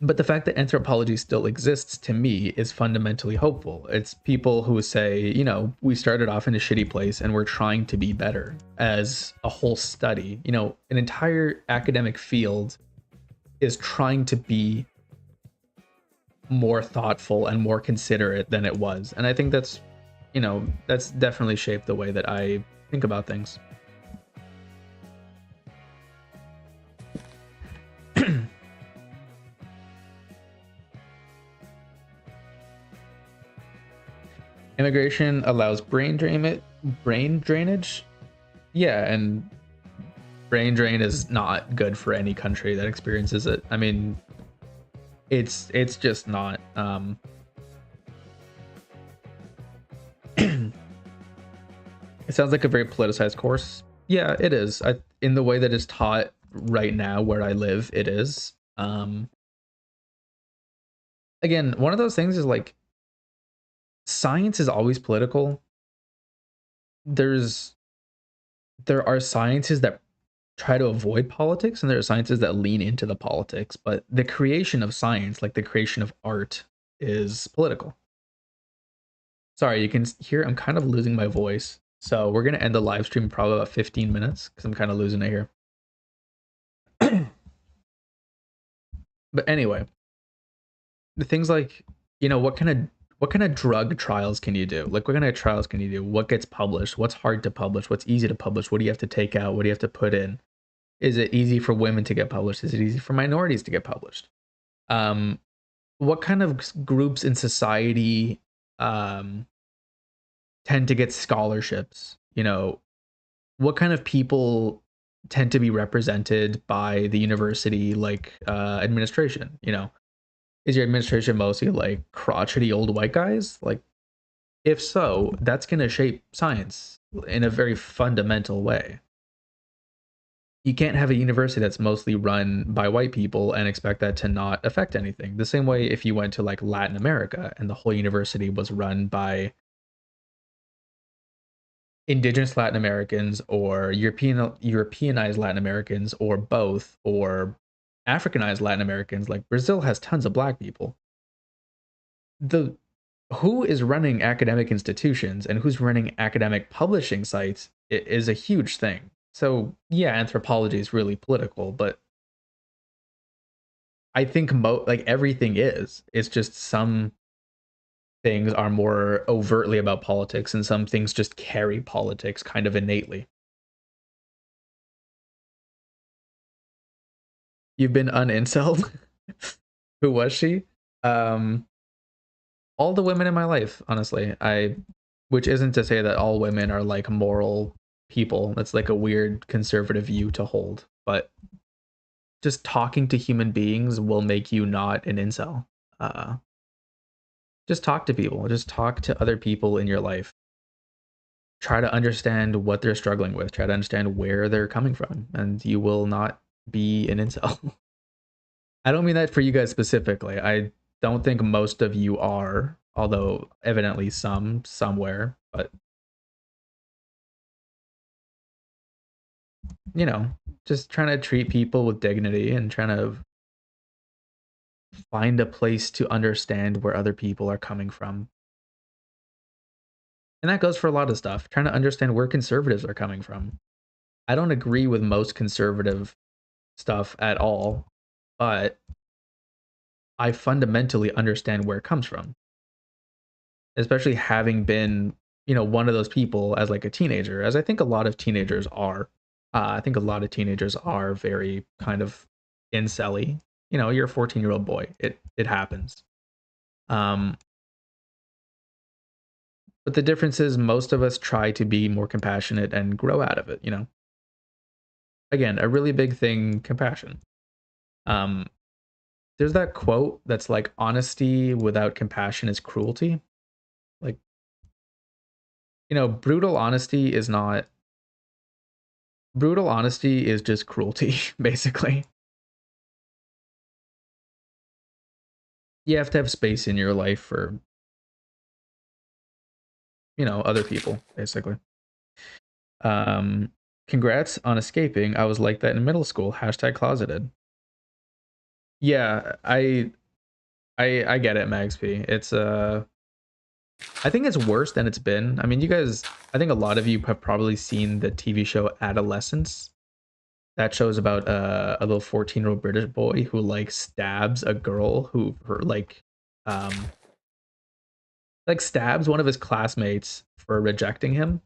But the fact that anthropology still exists to me is fundamentally hopeful. It's people who say, we started off in a shitty place and we're trying to be better as a whole study. An entire academic field is trying to be more thoughtful and more considerate than it was. And I think that's definitely shaped the way that I think about things. Immigration allows brain drainage. Yeah, and brain drain is not good for any country that experiences it. I mean, it's just not. It sounds like a very politicized course. Yeah, it is. In the way that it's taught right now where I live, it is. Again, one of those things is like science is always political. There are sciences that try to avoid politics and there are sciences that lean into the politics, but the creation of science, like the creation of art, is political. Sorry, you can hear I'm kind of losing my voice. So we're going to end the live stream in probably about 15 minutes because I'm kind of losing it here. But anyway, the things like, what kind of drug trials can you do? Like what kind of trials can you do? What gets published? What's hard to publish? What's easy to publish? What do you have to take out? What do you have to put in? Is it easy for women to get published? Is it easy for minorities to get published? What kind of groups in society um, tend to get scholarships? What kind of people tend to be represented by the university, like administration? Is your administration mostly like crotchety old white guys? Like, if so, that's going to shape science in a very fundamental way. You can't have a university that's mostly run by white people and expect that to not affect anything. The same way if you went to like Latin America and the whole university was run by indigenous Latin Americans or Europeanized Latin Americans or both or Africanized Latin Americans, like Brazil has tons of black people. The Who is running academic institutions and who's running academic publishing sites is a huge thing. So yeah, anthropology is really political, but I think like everything is. It's just some things are more overtly about politics and some things just carry politics kind of innately. You've been unincelled? Who was she? Um all the women in my life, honestly. Which isn't to say that all women are like moral people. That's like a weird conservative view to hold, but just talking to human beings will make you not an incel. Uh, just talk to people. Just talk to other people in your life. Try to understand what they're struggling with. Try to understand where they're coming from, and you will not be an incel. I don't mean that for you guys specifically. I don't think most of you are, although evidently some somewhere. But you know, just trying to treat people with dignity and trying to find a place to understand where other people are coming from. And that goes for a lot of stuff, trying to understand where conservatives are coming from. I don't agree with most conservative stuff at all, but I fundamentally understand where it comes from, especially having been, one of those people as like a teenager, as I think a lot of teenagers are. I think a lot of teenagers are very kind of incelly. You're a 14-year-old boy. It happens. Um, but the difference is most of us try to be more compassionate and grow out of it. Again, a really big thing, compassion. Um, there's that quote that's like honesty without compassion is cruelty. Like, brutal honesty is just cruelty, basically. You have to have space in your life for, other people, basically. Um, Congrats on escaping. I was like that in middle school. #closeted. Yeah, I get it, Max P. It's I think it's worse than it's been. I mean, you guys, I think a lot of you have probably seen the TV show Adolescence. That show's about a little 14-year-old British boy who like stabs a girl who her um like stabs one of his classmates for rejecting him,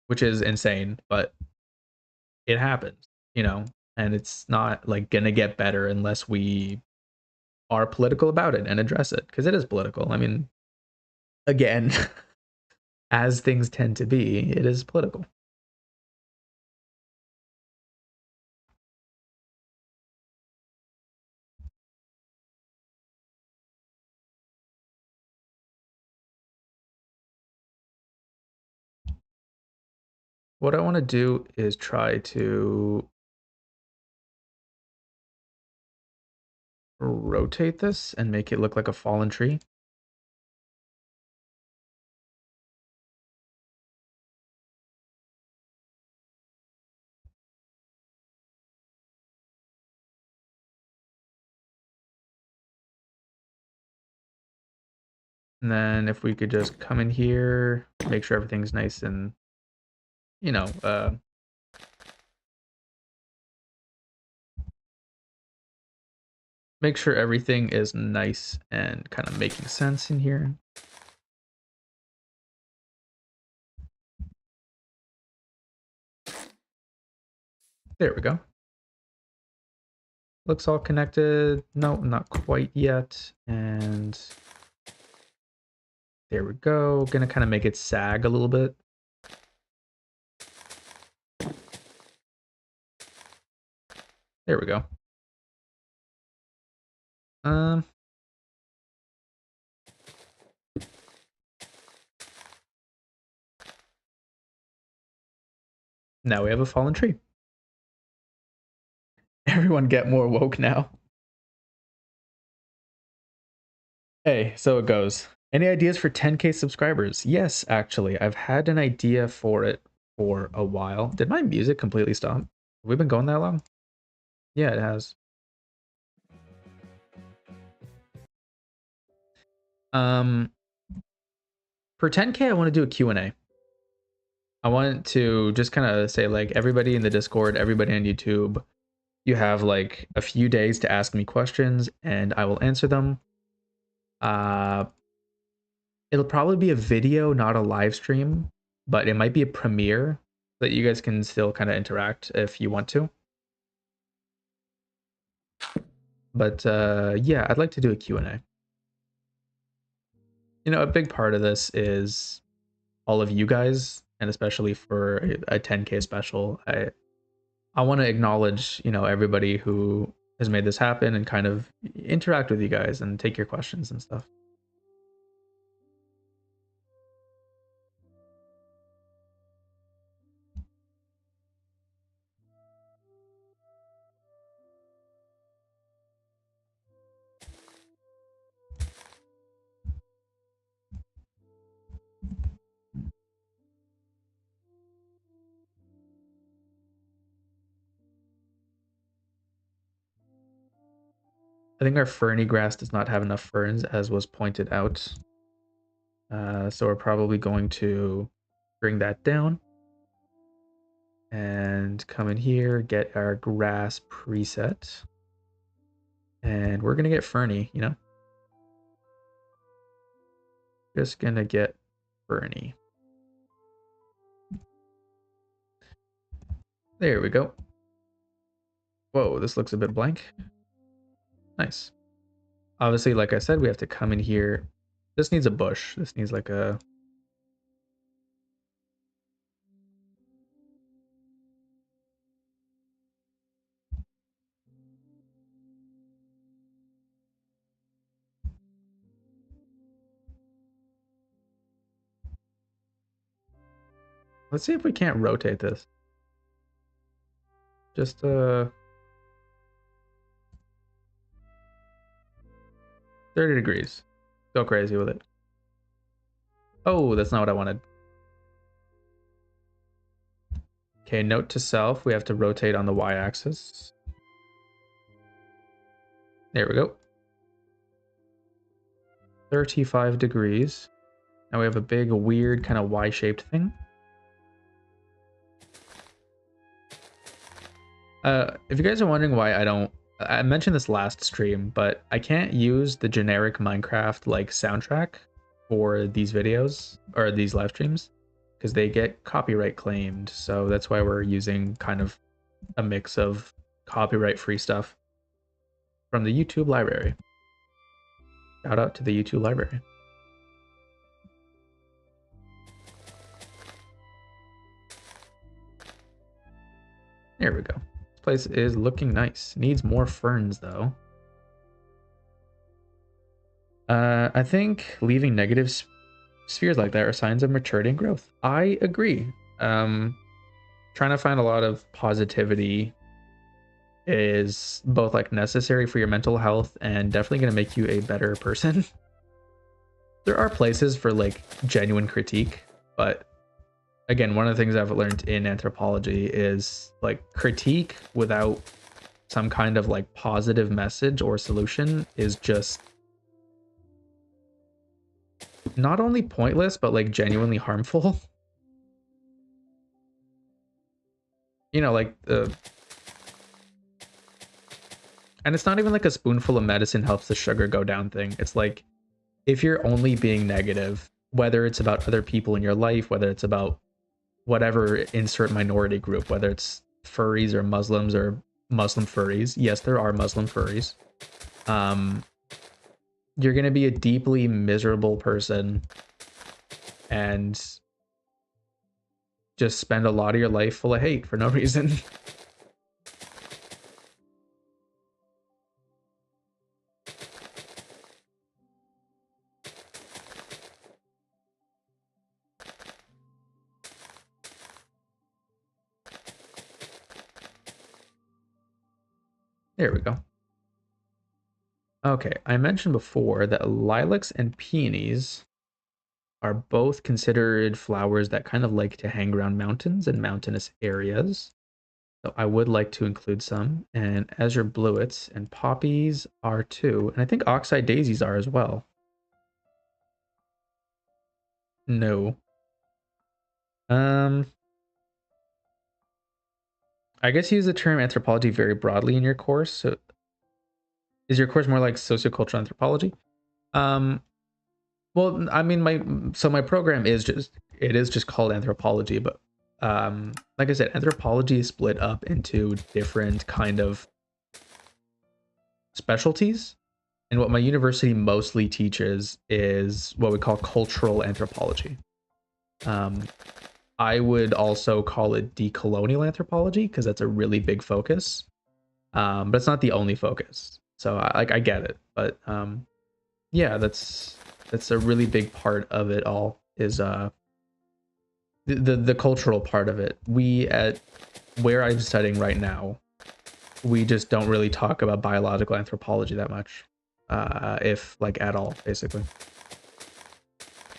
which is insane, but it happens, you know, and it's not like gonna get better unless we are political about it and address it because it is political. I mean, again, as things tend to be, it is political. What I want to do is try to rotate this and make it look like a fallen tree. And then if we could just come in here, make sure everything's nice and, you know, make sure everything is nice and kind of making sense in here. There we go. Looks all connected. No, not quite yet. And there we go. Gonna kind of make it sag a little bit. There we go. Um, Now we have a fallen tree. Everyone get more woke now. Hey, so it goes. Any ideas for 10K subscribers? Yes, actually. I've had an idea for it for a while. Did my music completely stop? Have we been going that long? Yeah, it has. Um, for 10K, I want to do a Q&A. I want to just kind of say, like, everybody in the Discord, everybody on YouTube, you have like a few days to ask me questions and I will answer them. Uh, it'll probably be a video, not a live stream, but it might be a premiere that you guys can still kind of interact if you want to. But yeah, I'd like to do a Q&A. You know, a big part of this is all of you guys, and especially for a 10K special, I want to acknowledge, you know, everybody who has made this happen and kind of interact with you guys and take your questions and stuff. I think our ferny grass does not have enough ferns, as was pointed out. So we're probably going to bring that down and come in here, get our grass preset. And we're going to get ferny, you know? Just going to get ferny. There we go. Whoa, this looks a bit blank. Nice. Obviously, like I said, we have to come in here. This needs a bush. This needs like a... Let's see if we can't rotate this. Just 30 degrees. Go crazy with it. Oh, that's not what I wanted. Okay, note to self, we have to rotate on the y-axis. There we go. 35 degrees. Now we have a big, weird, kind of Y-shaped thing. If you guys are wondering why I mentioned this last stream, but I can't use the generic Minecraft like soundtrack for these videos or these live streams because they get copyright claimed. So that's why we're using kind of a mix of copyright free stuff from the YouTube library. Shout out to the YouTube library. There we go. This place is looking nice. Needs more ferns though. I think leaving negative spheres like that are signs of maturity and growth. I agree. Trying to find a lot of positivity is both like necessary for your mental health and definitely going to make you a better person. There are places for like genuine critique, but again, one of the things I've learned in anthropology is like critique without some kind of like positive message or solution is just not only pointless, but like genuinely harmful. You know, like and it's not even like a spoonful of medicine helps the sugar go down thing. It's like if you're only being negative, whether it's about other people in your life, whether it's about whatever insert minority group, whether it's furries or Muslims or Muslim furries. Yes, there are Muslim furries. You're going to be a deeply miserable person and just spend a lot of your life full of hate for no reason. There we go. Okay, I mentioned before that lilacs and peonies are both considered flowers that kind of like to hang around mountains and mountainous areas. So I would like to include some, and azure bluets and poppies are too, and I think oxeye daisies are as well. No. Um, I guess you use the term anthropology very broadly in your course. So is your course more like sociocultural anthropology? Um, well, I mean, my program is just called anthropology, but like I said, anthropology is split up into different kind of specialties. And what my university mostly teaches is what we call cultural anthropology. Um, I would also call it decolonial anthropology because that's a really big focus. But it's not the only focus. So I get it, but yeah, that's a really big part of it all is the cultural part of it. We at where I'm studying right now, we just don't really talk about biological anthropology that much, if like at all, basically.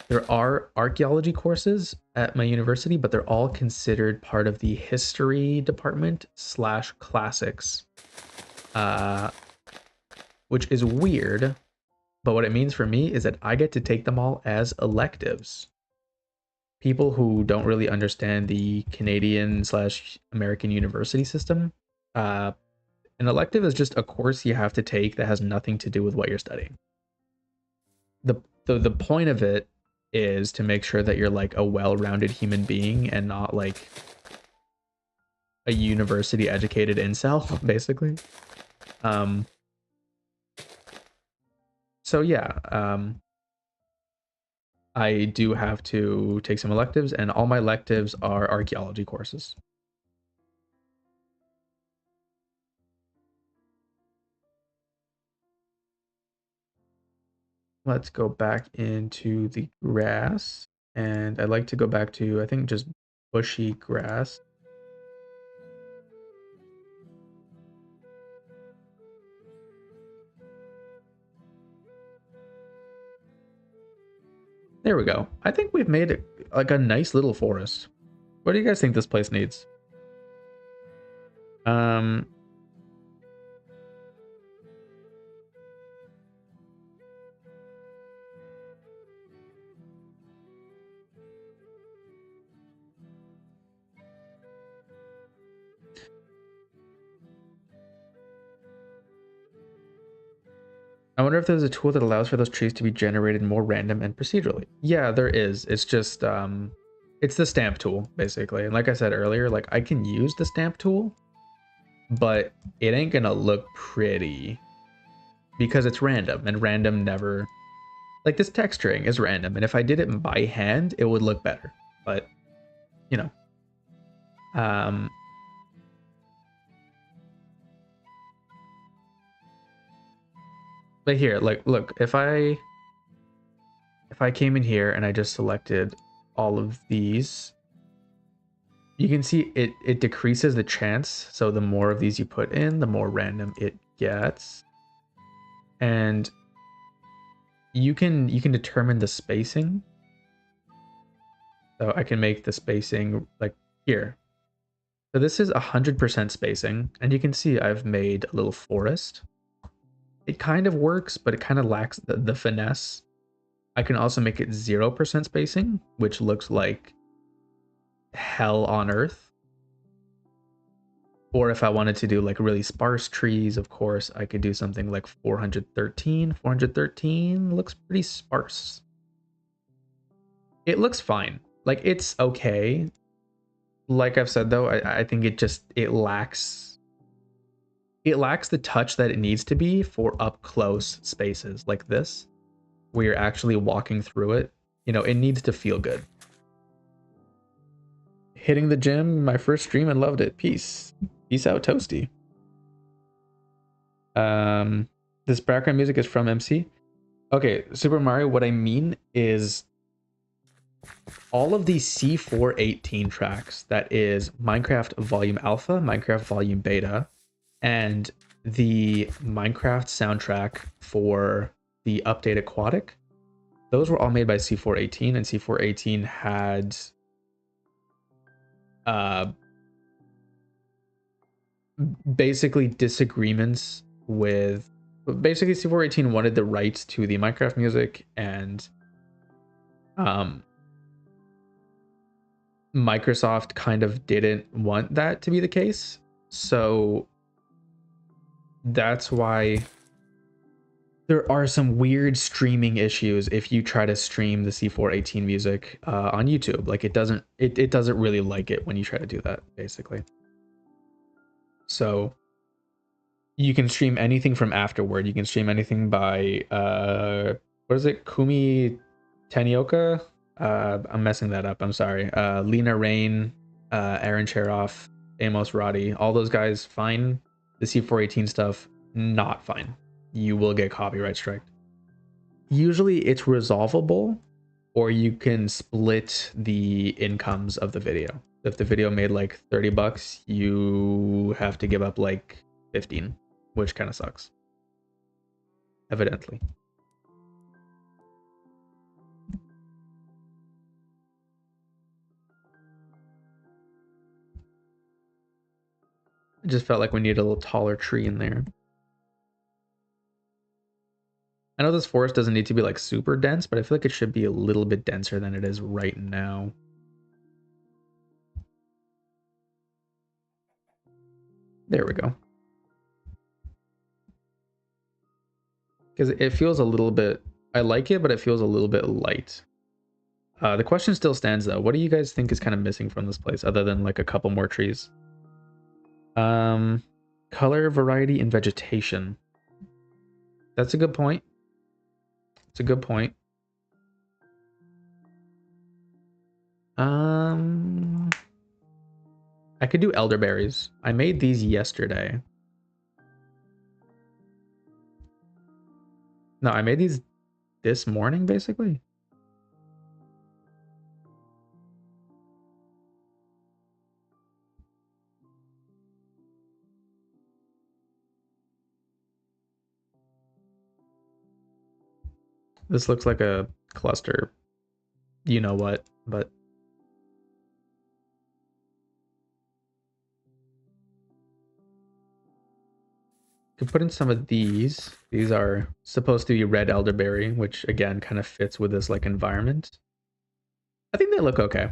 There are archaeology courses at my university, but they're all considered part of the history department slash classics, which is weird. But what it means for me is that I get to take them all as electives. People who don't really understand the Canadian slash American university system, an elective is just a course you have to take that has nothing to do with what you're studying. The point of it is to make sure that you're like a well-rounded human being and not like a university educated incel, basically. So yeah, I do have to take some electives, and all my electives are archaeology courses. Let's go back into the grass, and I'd like to go back to, I think, just bushy grass. There we go. I think we've made it like a nice little forest. What do you guys think this place needs? I wonder if there's a tool that allows for those trees to be generated more random and procedurally. Yeah, there is. It's just it's the stamp tool basically. And like I said earlier, like I can use the stamp tool, but it ain't gonna look pretty because it's random, and random never, like, this texturing is random, and if I did it by hand, it would look better. But you know, um, but here, like, look, if I came in here and I just selected all of these, you can see it decreases the chance. So the more of these you put in, the more random it gets, and you can determine the spacing. So I can make the spacing like here. So this is 100% spacing, and you can see I've made a little forest. It kind of works, but it kind of lacks the finesse. I can also make it 0% spacing, which looks like hell on earth. Or if I wanted to do like really sparse trees, of course, I could do something like 413. 413 looks pretty sparse. It looks fine. Like, it's okay. Like I've said though, I think it lacks the touch that it needs to be for up close spaces like this, where you're actually walking through it. It needs to feel good. Hitting the gym, my first stream, and loved it. Peace out, Toasty. This background music is from MC. Okay, Super Mario, what I mean is all of these C418 tracks, that is Minecraft Volume Alpha, Minecraft Volume Beta, and the Minecraft soundtrack for the update Aquatic, those were all made by C418, and C418 had basically disagreements with, basically C418 wanted the rights to the Minecraft music, and Microsoft kind of didn't want that to be the case. So that's why there are some weird streaming issues if you try to stream the C418 music on YouTube. Like, it doesn't really like it when you try to do that, basically. So you can stream anything from afterward. You can stream anything by what is it? Kumi Tanioka? I'm messing that up. I'm sorry. Lena Rain, Aaron Cheroff, Amos Roddy, all those guys, fine. The C418 stuff, not fine. You will get copyright striked. Usually it's resolvable, or you can split the incomes of the video. If the video made like $30, you have to give up like 15, which kind of sucks. Evidently. I just felt like we needed a little taller tree in there. I know this forest doesn't need to be like super dense, but I feel like it should be a little bit denser than it is right now. There we go. Because it feels a little bit, I like it, but it feels a little bit light. The question still stands though. What do you guys think is kind of missing from this place other than like a couple more trees? Color, variety, and vegetation. That's a good point. It's a good point. I could do elderberries. I made these yesterday. No, I made these this morning, basically. This looks like a cluster. You know what, but could put in some of these. These are supposed to be red elderberry, which again kind of fits with this like environment. I think they look okay.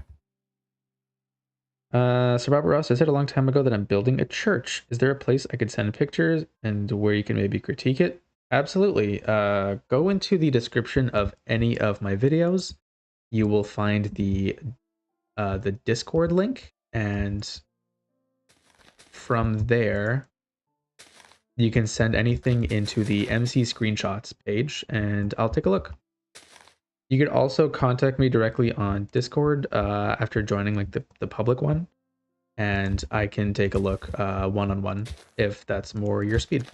So Robert Ross, I said a long time ago that I'm building a church. Is there a place I could send pictures and where you can maybe critique it? Absolutely. Go into the description of any of my videos. You will find the Discord link, and from there you can send anything into the MC screenshots page, and I'll take a look. You could also contact me directly on Discord after joining like the public one, and I can take a look one-on-one if that's more your speed.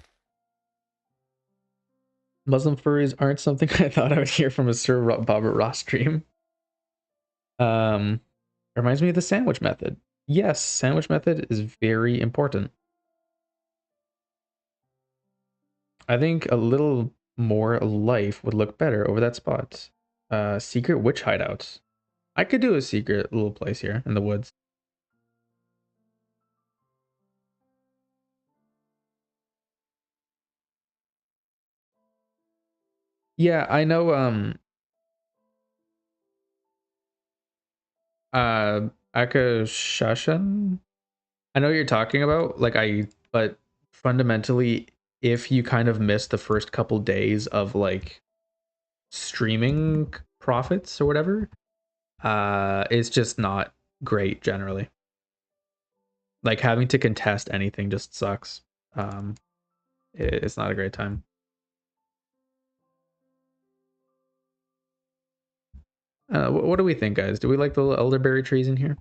Muslim furries aren't something I thought I would hear from a Sir Bobert Ross stream. Um, Reminds me of the sandwich method. Yes, sandwich method is very important. I think a little more life would look better over that spot. Secret witch hideouts. I could do a secret little place here in the woods. Yeah, I know Akashashan. I know what you're talking about. But fundamentally, if you kind of miss the first couple days of like streaming profits or whatever, it's just not great generally. Like having to contest anything just sucks. Um, it's not a great time. What do we think, guys? Do we like the little elderberry trees in here?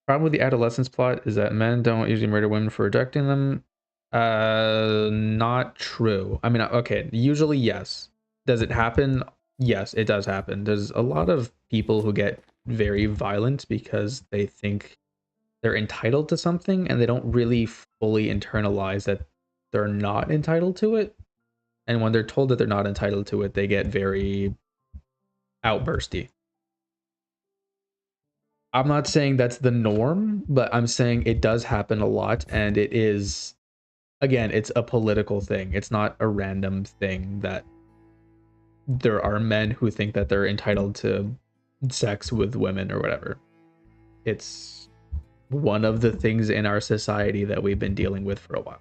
Problem with the adolescence plot is that men don't usually murder women for rejecting them. Not true. I mean, okay, usually yes. Does it happen? Yes, it does happen. There's a lot of people who get very violent because they think they're entitled to something and they don't really fully internalize that they're not entitled to it. And when they're told that they're not entitled to it, they get very outbursty. I'm not saying that's the norm, but I'm saying it does happen a lot, and it is, again, it's a political thing. It's not a random thing that there are men who think that they're entitled to sex with women or whatever. It's one of the things in our society that we've been dealing with for a while.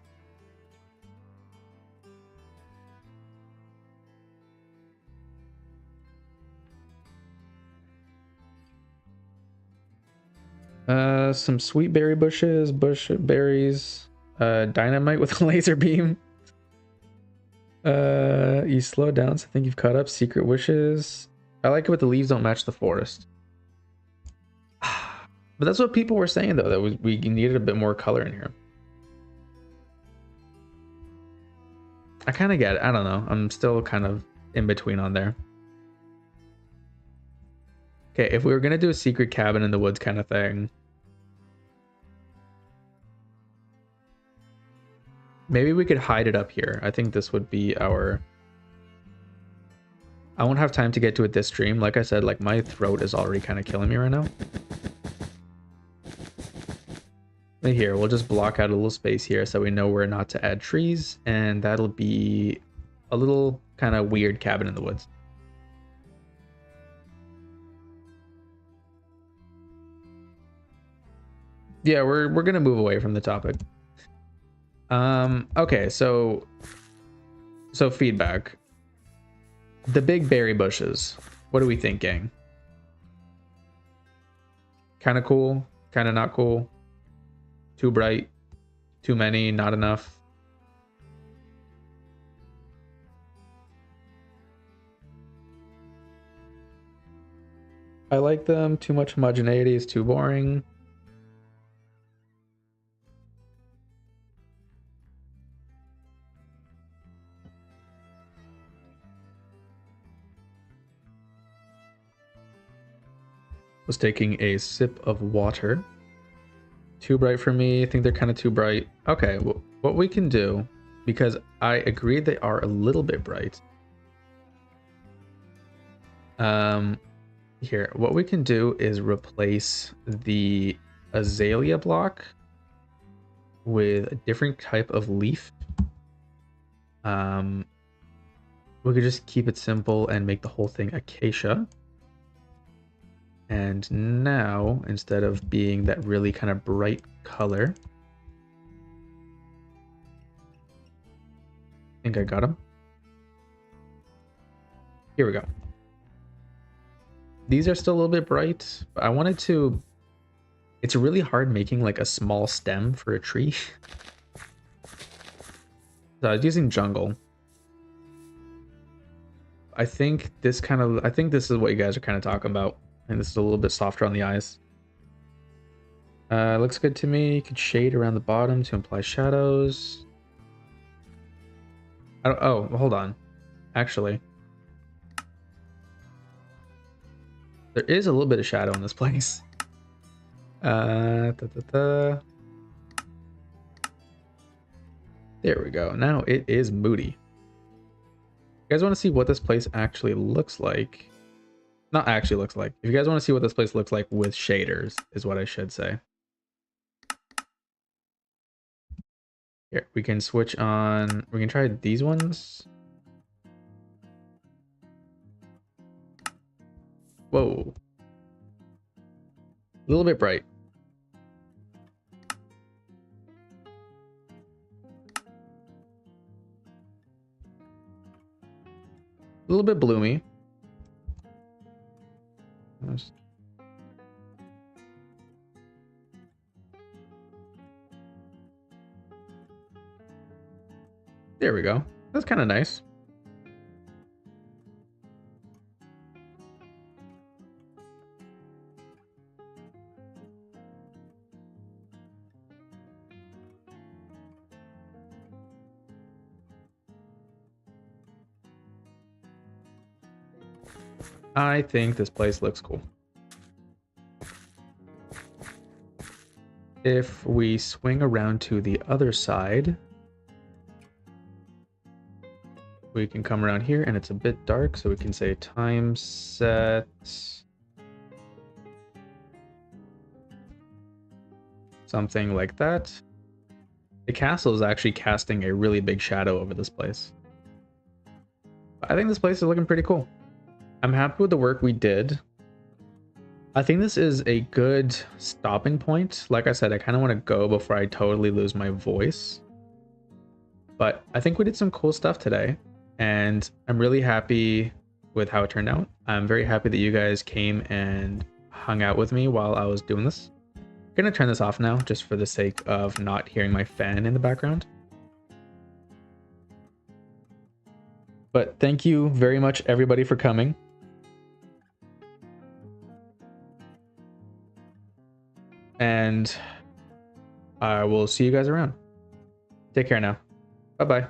Some sweet berry bushes, bush berries, dynamite with a laser beam. You slow down, so I think you've caught up. Secret wishes. I like it, but the leaves don't match the forest. But that's what people were saying though, that we needed a bit more color in here. I kind of get it. I don't know. I'm still kind of in between on there. Okay, if we were gonna do a secret cabin in the woods kind of thing, maybe we could hide it up here. I think this would be our... I won't have time to get to it this stream. Like I said, like my throat is already kind of killing me right now. But here, we'll just block out a little space here so we know where not to add trees, and that'll be a little kind of weird cabin in the woods. Yeah, we're gonna move away from the topic. Okay, so feedback. The big berry bushes. What are we thinking? Kind of cool, kind of not cool. Too bright, too many, not enough. I like them. Too much homogeneity is too boring. Was taking a sip of water. Too bright for me. I think they're kind of too bright. Okay, well, what we can do, because I agree they are a little bit bright. Here, what we can do is replace the azalea block with a different type of leaf. We could just keep it simple and make the whole thing acacia. And now, instead of being that really kind of bright color, think I got him. Here we go. These are still a little bit bright, but I wanted to... It's really hard making like a small stem for a tree. So I was using jungle. I think this is what you guys are kind of talking about. And this is a little bit softer on the eyes. Looks good to me. You could shade around the bottom to imply shadows. Oh, hold on. Actually, there is a little bit of shadow in this place. There we go. Now it is moody. You guys want to see what this place actually looks like? Not actually looks like. If you guys want to see what this place looks like with shaders, is what I should say. Here, we can switch on... We can try these ones. Whoa. A little bit bright. A little bit bloomy. There we go. That's kind of nice. I think this place looks cool. If we swing around to the other side, we can come around here and it's a bit dark, so we can say time set something like that. The castle is actually casting a really big shadow over this place. I think this place is looking pretty cool. I'm happy with the work we did. I think this is a good stopping point. Like I said, I kind of want to go before I totally lose my voice. But I think we did some cool stuff today, and I'm really happy with how it turned out. I'm very happy that you guys came and hung out with me while I was doing this. I'm gonna turn this off now, just for the sake of not hearing my fan in the background. But thank you very much, everybody, for coming. And I will see you guys around. Take care now. Bye-bye.